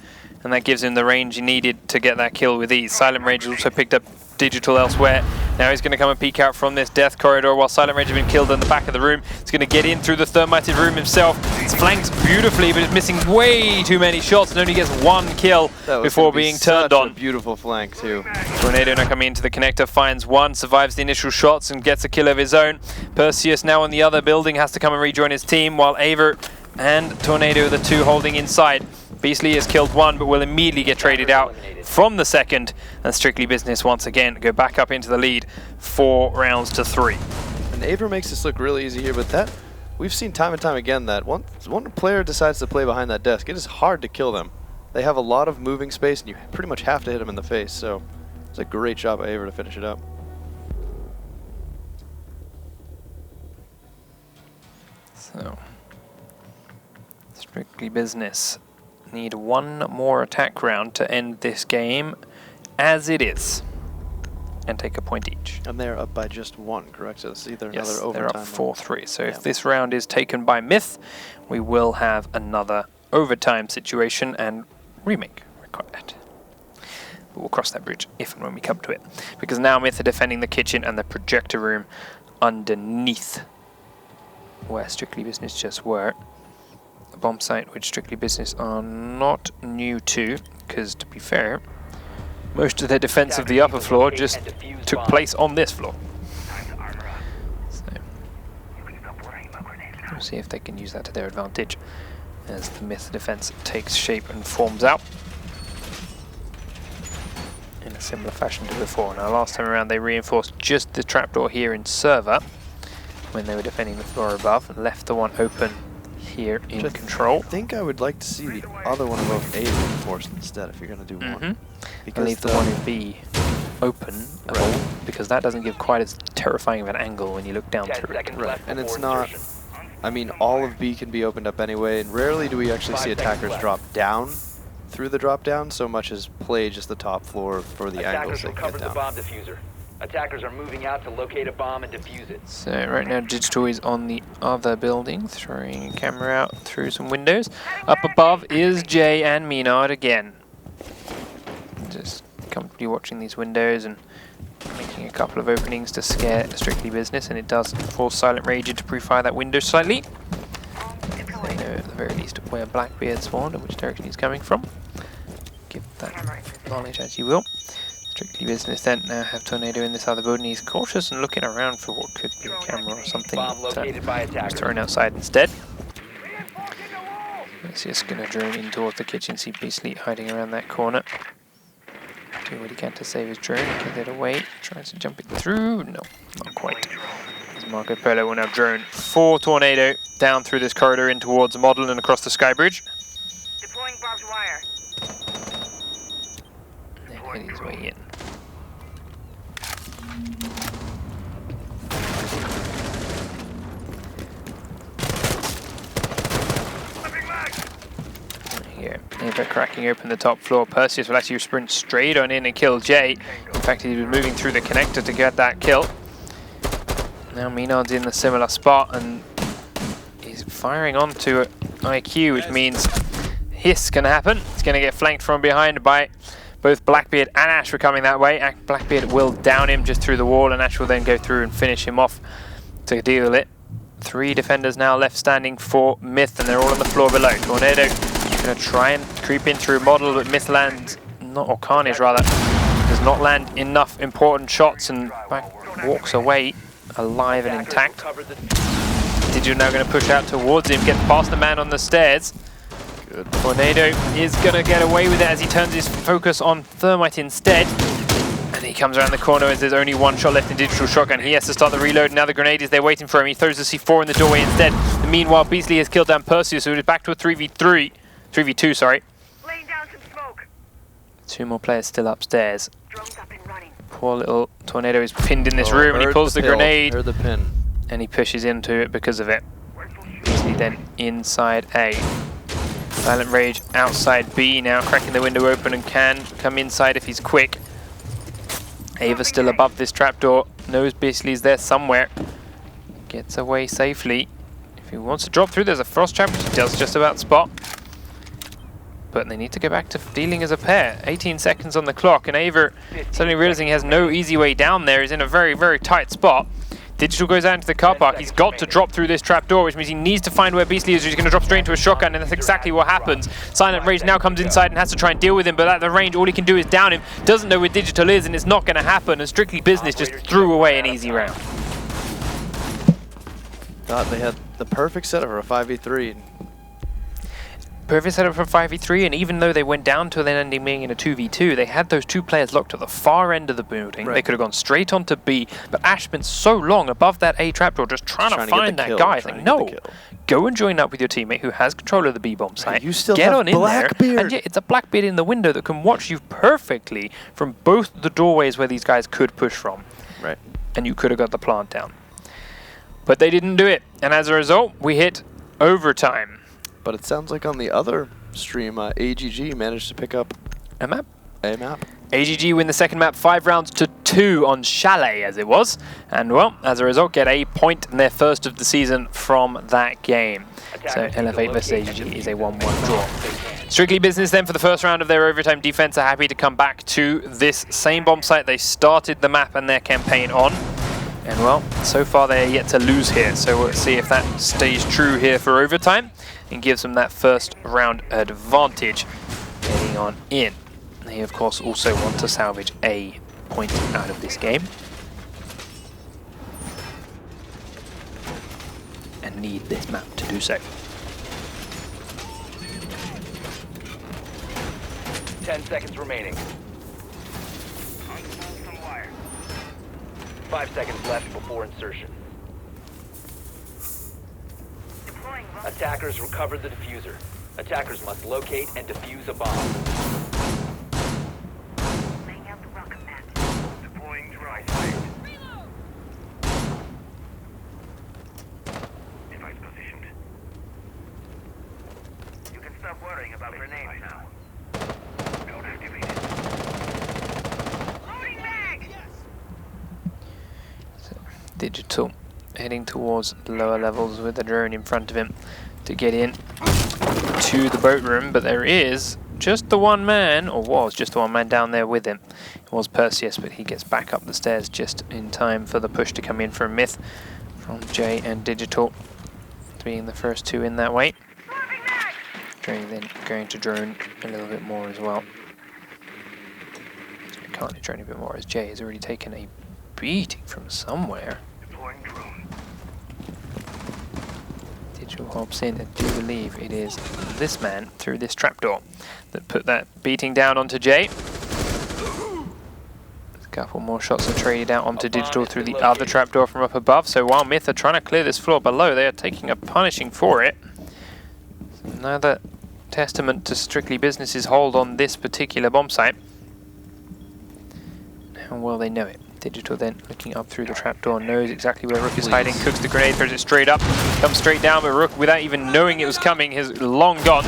and that gives him the range he needed to get that kill with ease. Silent Rage also picked up Digital elsewhere. Now he's going to come and peek out from this death corridor while Silent Rage has been killed in the back of the room. He's going to get in through the thermited room himself. It's flanked beautifully, but it's missing way too many shots and only gets 1 kill before being turned on. A beautiful flank too. Tornado now coming into the connector, finds 1, survives the initial shots and gets a kill of his own. Perseus now in the other building has to come and rejoin his team, while Aver and Tornado are the 2 holding inside. Beastly has killed 1, but will immediately get traded out from the second, and Strictly Business once again go back up into the lead 4 rounds to 3. And Aver makes this look really easy here, but that we've seen time and time again that once one player decides to play behind that desk, it is hard to kill them. They have a lot of moving space, and you pretty much have to hit them in the face. So it's a great job by Aver to finish it up. So Strictly Business Need one more attack round to end this game as it is. And take a point each. And they're up by just one, correct? So it's either Yes, another overtime. they're up 4-3. So Yeah. if this round is taken by Myth, we will have another overtime situation and remake required. But we'll cross that bridge if and when we come to it. Because now Myth are defending the kitchen and the projector room underneath where Strictly Business just were. The bomb site which Strictly Business are not new to, because to be fair, most of their defense of the upper floor just took place on this floor. So we'll see if they can use that to their advantage as the Myth defense takes shape and forms out in a similar fashion to before. Now last time around they reinforced just the trapdoor here in server when they were defending the floor above and left the one open here in control. I think I would like to see the other one above A reinforced instead if you're going to do one. Because leave the one in B open at all, because that doesn't give quite as terrifying of an angle when you look down through it. Right, and it's not, I mean, all of B can be opened up anyway, and rarely do we actually see attackers drop down through the drop down so much as play just the top floor for the angles Attackers they will can cover get the down. bomb diffuser. Attackers are moving out to locate a bomb and defuse it. So right now Digital is on the other building, throwing a camera out through some windows. Up above is Jay and Menard again. Just comfortably watching these windows and making a couple of openings to scare Strictly Business, and it does force Silent Rager to pre-fire that window slightly. They know at the very least where Blackbeard spawned and which direction he's coming from. Give that knowledge as you will. Strictly Business then now have Tornado in this other building. He's cautious and looking around for what could be a camera or something. Bomb located by He's attackers. thrown outside instead. He's just going to drone in towards the kitchen. See Beastly hiding around that corner. Doing what he can to save his drone. Get it away. Tries to jump it through. No, not quite. As Marco Polo will now drone for Tornado down through this corridor in towards the model and across the sky bridge. Deploying barbed wire. And get his way in. Here, Ava cracking open the top floor. Perseus will actually sprint straight on in and kill Jay. In fact, he was moving through the connector to get that kill. Now Menard's in the similar spot and he's firing onto IQ, which means hiss can happen. It's going to get flanked from behind by both Blackbeard and Ash were coming that way. Blackbeard will down him just through the wall, and Ash will then go through and finish him off to deal with it. 3 defenders now left standing for Myth, and they're all on the floor below. Tornado going to try and creep in through Model, but Myth lands, or Carnage rather, does not land enough important shots and back walks away alive and intact. Digital now going to push out towards him, get past the man on the stairs. Good. Tornado is going to get away with it as he turns his focus on Thermite instead. And he comes around the corner as there's only one shot left in Digital Shotgun. He has to start the reload. Now the grenade is there waiting for him. He throws the C4 in the doorway instead. Meanwhile, Beastly has killed down Perseus, so it is back to a 3v2, sorry. Laying down some smoke. 2 more players still upstairs. Drones up and running. Poor little Tornado is pinned in this room, and he pulls the grenade. Heard the pin. And he pushes into it because of it. Beastly then inside A. Silent Rage outside B now, cracking the window open and can come inside if he's quick. Ava still above this trapdoor, knows Beastly's there somewhere. Gets away safely. If he wants to drop through, there's a frost trap, which he does just about spot. But they need to go back to dealing as a pair. 18 seconds on the clock, and Ava, suddenly realizing he has no easy way down there, is in a very, very tight spot. Digital goes out into the car park. He's got to drop through this trapdoor, which means he needs to find where Beastly is. He's going to drop straight into a shotgun, and that's exactly what happens. Silent Rage now comes inside and has to try and deal with him, but at the range, all he can do is down him. Doesn't know where Digital is, and it's not going to happen. And Strictly Business just threw away an easy round. Thought they had the perfect setup for a 5v3. Perfect setup for 5v3, and even though they went down to then ending being in a 2v2, they had those 2 players locked to the far end of the building. Right. They could have gone straight onto B, but Ash spent so long above that A trapdoor just trying to find that guy. Like, no, go and join up with your teammate who has control of the B-bomb site. You still get have on in Blackbeard. there, and yeah, it's a Blackbeard in the window that can watch you perfectly from both the doorways where these guys could push from. Right. And you could have got the plant down. But they didn't do it, and as a result, we hit overtime. But it sounds like on the other stream, AGG managed to pick up A map. a map. AGG win the second map 5 rounds to 2 on Chalet, as it was. And, well, as a result, get a point in their first of the season from that game. So Elevate versus AGG is a 1-1 draw. Strictly Business then for the first round of their overtime defense are happy to come back to this same bomb site they started the map and their campaign on. And, well, so far they are yet to lose here. So we'll see if that stays true here for overtime and gives them that first round advantage getting on in. They, of course, also want to salvage a point out of this game. And need this map to do so. 10 seconds remaining. 5 seconds left before insertion. Attackers recovered the diffuser. Attackers must locate and defuse a bomb. Laying out the rocket mat. Deploying dry site. Device positioned. You can stop worrying about grenades now. Node activated. Loading mag! So, Digital heading towards lower levels with the drone in front of him to get in to the boat room, but there is just the one man, or was just the one man down there with him. It was Perseus, but he gets back up the stairs just in time for the push to come in from Myth, from Jay and Digital being the first two in that way. Drone then going to drone a little bit more as well. I can't drone a bit more as Jay has already taken a beating from somewhere. Deploying drone. Digital hops in, and do believe it is this man through this trapdoor that put that beating down onto Jay. A couple more shots are traded out onto Digital through the other trapdoor from up above. So while Myth are trying to clear this floor below, they are taking a punishing for it. Another testament to Strictly Business's hold on this particular bomb site. How well they know it. Digital then looking up through the trapdoor, knows exactly where Rook is hiding, cooks the grenade, throws it straight up, comes straight down, but Rook, without even knowing it was coming, has long gone.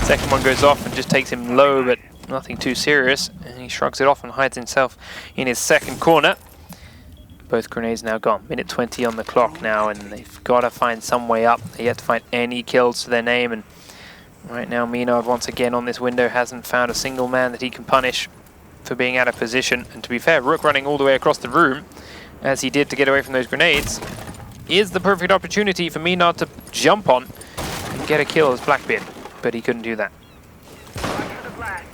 Second one goes off and just takes him low, but nothing too serious, and he shrugs it off and hides himself in his second corner. Both grenades now gone. Minute 20 on the clock now, and they've got to find some way up. They yet to find any kills to their name, and right now Menard once again on this window hasn't found a single man that he can punish for being out of position. And to be fair, Rook running all the way across the room, as he did to get away from those grenades, is the perfect opportunity for Menard to jump on and get a kill as Blackbeard, but he couldn't do that. Watch for the blast.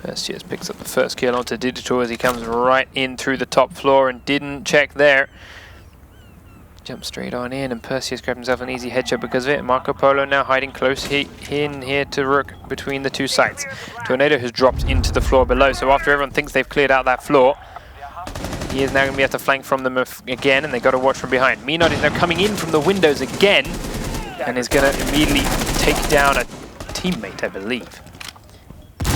Perseus picks up the first kill onto Digital as he comes right in through the top floor and didn't check there. Jumps straight on in, and Perseus grabbed himself an easy headshot because of it. Marco Polo now hiding close in here to Rook between the two sites. Tornado has dropped into the floor below, so after everyone thinks they've cleared out that floor, he is now going to be able to flank from them again, and they've got to watch from behind. Menard is now coming in from the windows again, and is going to immediately take down a teammate, I believe.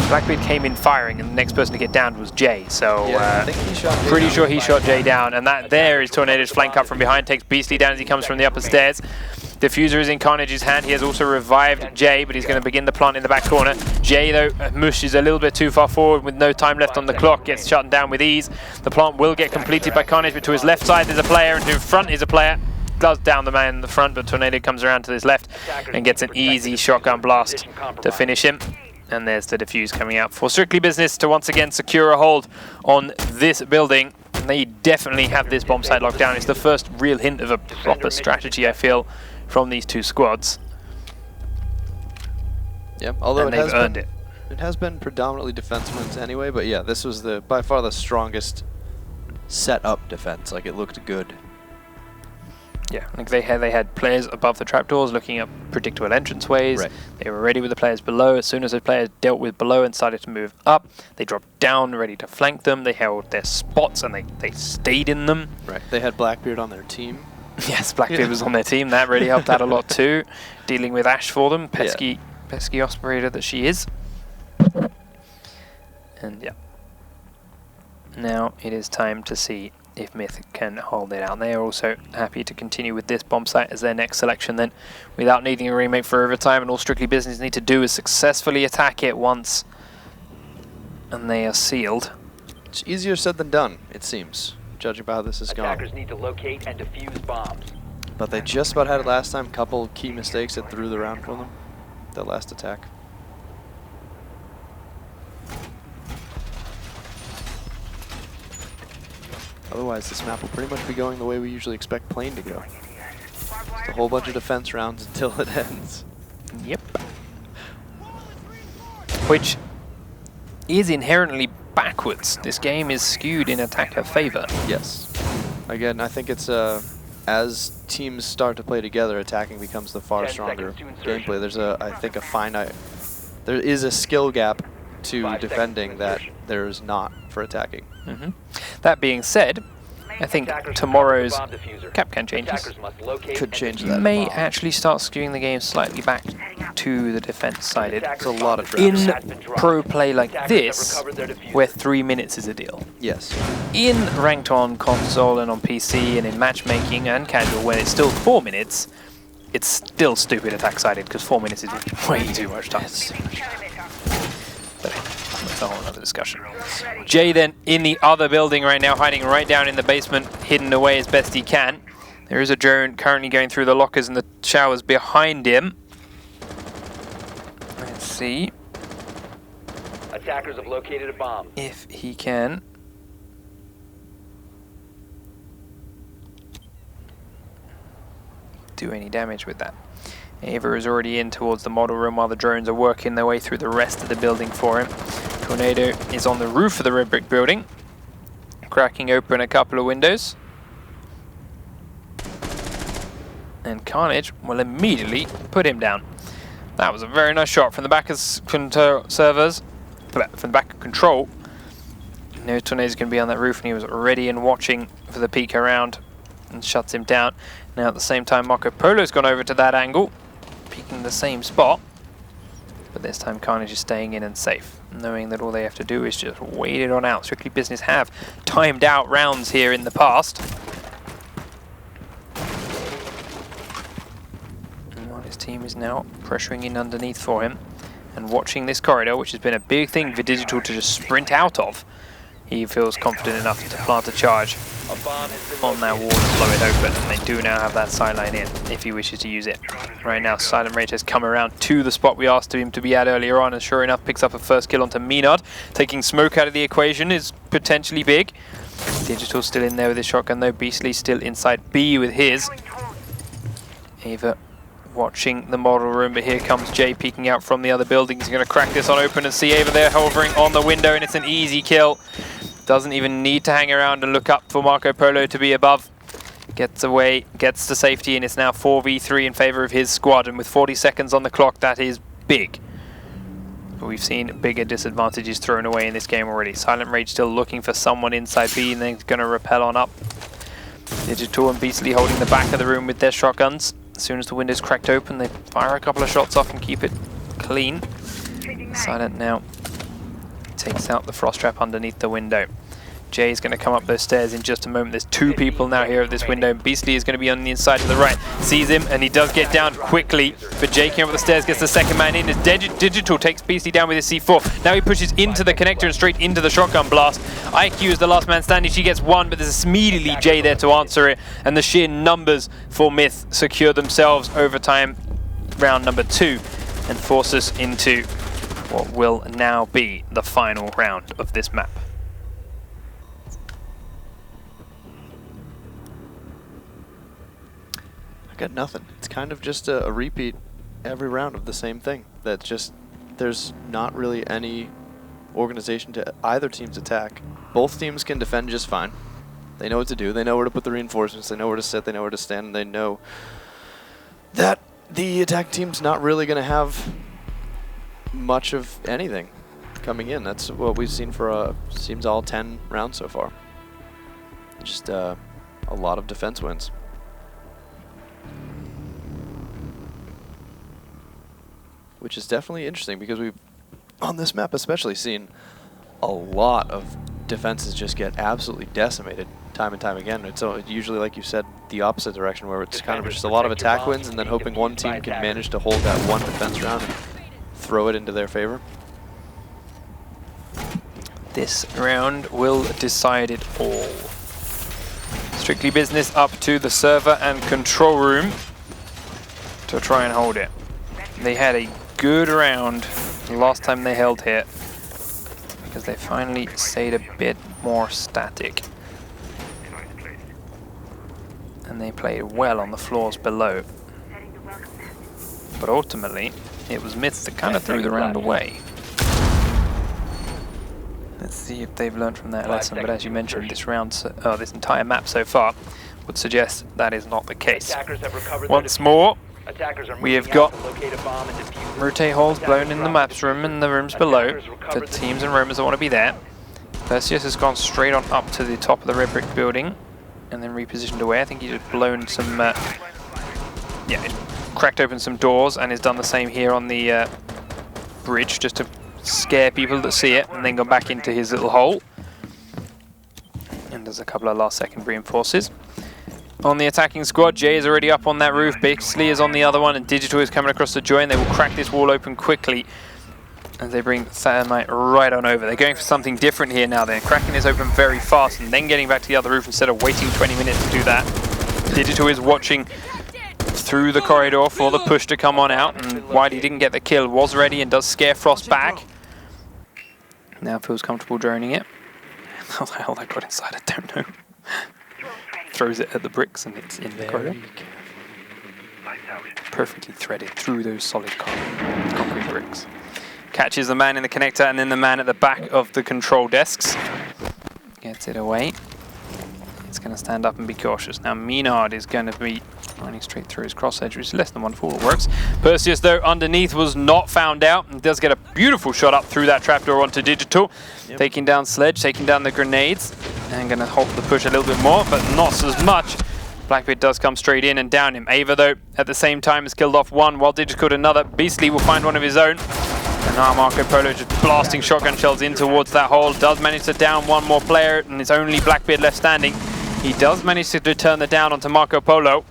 Blackbeard came in firing, and the next person to get downed was Jay, so I think he shot Jay pretty down sure he with shot fire. Jay down, and that there is Tornado's flank up from behind, takes Beastly down as he comes from the upper stairs. Diffuser is in Carnage's hand. He has also revived Jay, but he's going to begin the plant in the back corner. Jay, though, Mush is a little bit too far forward with no time left on the clock, gets shut down with ease. The plant will get completed by Carnage, but to his left side there's a player, and to his front is a player. Does down the man in the front, but Tornado comes around to his left and gets an easy shotgun blast to finish him. And there's the defuse coming out for Strictly Business to once again secure a hold on this building. And they definitely have this bomb site locked down. It's the first real hint of a proper strategy, I feel, from these two squads. Yep, although And they've earned it. It has been predominantly defense wins anyway, but yeah, this was by far the strongest set-up defense. Like, it looked good. Yeah, like they had players above the trapdoors looking up predictable entranceways. Right. They were ready with the players below. As soon as the players dealt with below and started to move up, they dropped down, ready to flank them. They held their spots and they stayed in them. Right. They had Blackbeard on their team. Yes, Blackbeard was on their team. That really helped out a lot too. Dealing with Ash for them, pesky operator that she is. And yeah. Now it is time to see if Myth can hold it out. They are also happy to continue with this bomb site as their next selection then, without needing a remake for overtime, and all Strictly Business need to do is successfully attack it once, and they are sealed. It's easier said than done, it seems, judging by how this has gone. Attackers need to locate and defuse bombs. But they just about had it last time. Couple key mistakes that threw the round for them. That last attack. Otherwise, this map will pretty much be going the way we usually expect Plane to go. Just a whole bunch of defense rounds until it ends. Yep. Which is inherently backwards. This game is skewed in attacker favor. Yes. Again, I think it's as teams start to play together, attacking becomes the far 10 stronger seconds to insertion. gameplay. There's I think there is a skill gap to 5 defending seconds to that insertion. there is not for attacking. That being said, I think Attackers tomorrow's bomb diffuser. Capcan changes Attackers must locate Could and change defuse that. may bombs. actually start skewing the game slightly back to the defense sided. It's a lot of In traps. pro play like Attackers have this, recovered their diffuser. where 3 minutes is a deal. Yes. In ranked on console and on PC and in matchmaking and casual, when it's still 4 minutes, it's still stupid attack sided because 4 minutes is way too much time. But that's a whole other discussion. Jay then in the other building right now, hiding right down in the basement, hidden away as best he can. There is a drone currently going through the lockers and the showers behind him. Let's see Attackers have located a bomb. if he can do any damage with that. Ava is already in towards the model room while the drones are working their way through the rest of the building for him. Tornado is on the roof of the red brick building, cracking open a couple of windows. And Carnage will immediately put him down. That was a very nice shot from the back of servers, from the back of control. No Tornado's going to be on that roof, and he was ready and watching for the peek around and shuts him down. Now at the same time, Marco Polo's gone over to that angle, peeking the same spot. But this time Carnage is staying in and safe, knowing that all they have to do is just wait it on out. Strictly Business have timed out rounds here in the past. And while his team is now pressuring in underneath for him and watching this corridor, which has been a big thing for Digital to just sprint out of, he feels confident enough to plant a charge A bomb has been on that wall located. to blow it open, and they do now have that sideline in if he wishes to use it. Right now, Silent Rage has come around to the spot we asked him to be at earlier on, and sure enough, picks up a first kill onto Menard. Taking smoke out of the equation is potentially big. Digital still in there with his shotgun though. Beastly still inside B with his. Ava watching the model room, but here comes Jay peeking out from the other building. He's going to crack this on open and see Ava there hovering on the window, and it's an easy kill. Doesn't even need to hang around and look up for Marco Polo to be above. Gets away, gets to safety, and it's now 4v3 in favor of his squad. And with 40 seconds on the clock, that is big. We've seen bigger disadvantages thrown away in this game already. Silent Rage still looking for someone inside B, and then he's going to rappel on up. Digital and Beastly holding the back of the room with their shotguns. As soon as the window's cracked open, they fire a couple of shots off and keep it clean. Silent now takes out the frost trap underneath the window. Jay's going to come up those stairs in just a moment. There's two people now here at this window. Beastly is going to be on the inside to the right. Sees him, and he does get down quickly. But Jay came up the stairs, gets the second man in. As Digital takes Beastly down with his C4. Now he pushes into the connector and straight into the shotgun blast. IQ is the last man standing. She gets one, but there's immediately Jay there to answer it. And the sheer numbers for Myth secure themselves overtime round number 2 and force us into what will now be the final round of this map. I got nothing. It's kind of just a repeat every round of the same thing. That's just, there's not really any organization to either team's attack. Both teams can defend just fine. They know what to do. They know where to put the reinforcements. They know where to sit. They know where to stand. And they know that the attack team's not really going to have much of anything coming in. That's what we've seen for seems all 10 rounds so far. Just a lot of defense wins. Which is definitely interesting because we've, on this map especially, seen a lot of defenses just get absolutely decimated time and time again. It's usually, like you said, the opposite direction, where it's kind of just a lot of attack wins and then hoping one team can manage to hold that one defense round and throw it into their favor. This round will decide it all. Strictly business up to the server and control room to try and hold it. They had a good round the last time they held here, because they finally stayed a bit more static. And they played well on the floors below. But ultimately, it was Myths that kind of threw the round away. Let's see if they've learned from that lesson, but as you mentioned, this round, this entire map so far would suggest that is not the case. Once more, we have got rotate holes blown in the maps room and the rooms below for teams and roamers that want to be there. Perseus has gone straight on up to the top of the red brick building and then repositioned away. I think he's just blown some, he's cracked open some doors and has done the same here on the bridge just to scare people that see it, and then go back into his little hole. And there's a couple of last second reinforces. On the attacking squad, Jay is already up on that roof, Bixley is on the other one, and Digital is coming across the join. They will crack this wall open quickly as they bring Thermite right on over. They're going for something different here now. They're cracking this open very fast and then getting back to the other roof instead of waiting 20 minutes to do that. Digital is watching through the corridor for the push to come on out, and Whitey didn't get the kill, was ready and does scare Frost back. Now feels comfortable droning it. How the hell that got inside, I don't know. Throws it at the bricks and it's in the corridor. Perfectly threaded through those solid concrete bricks. Catches the man in the connector and then the man at the back of the control desks. Gets it away. It's going to stand up and be cautious. Now Menard is going to be running straight through his cross edge, which is less than wonderful. It works. Perseus, though, underneath was not found out and does get a beautiful shot up through that trapdoor onto Digital. Yep. Taking down Sledge, taking down the grenades, and going to halt the push a little bit more, but not as much. Blackbeard does come straight in and down him. Ava, though, at the same time has killed off one, while Digital killed another. Beastly will find one of his own. And now Marco Polo just blasting shotgun shells in towards that hole. Does manage to down one more player, and it's only Blackbeard left standing. He does manage to turn the down onto Marco Polo.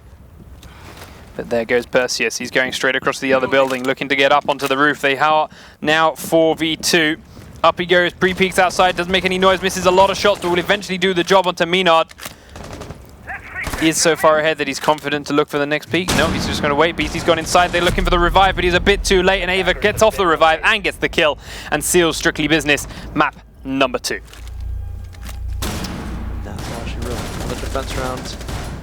But there goes Perseus. He's going straight across the other building, looking to get up onto the roof. They are now 4v2. Up he goes, pre-peeks outside, doesn't make any noise, misses a lot of shots, but will eventually do the job onto Menard. He is so far ahead that he's confident to look for the next peak. No, he's just going to wait. Beastie's gone inside. They're looking for the revive, but he's a bit too late, and Ava gets off the revive and gets the kill and seals Strictly Business map number 2. That's all she wrote. Another defense round.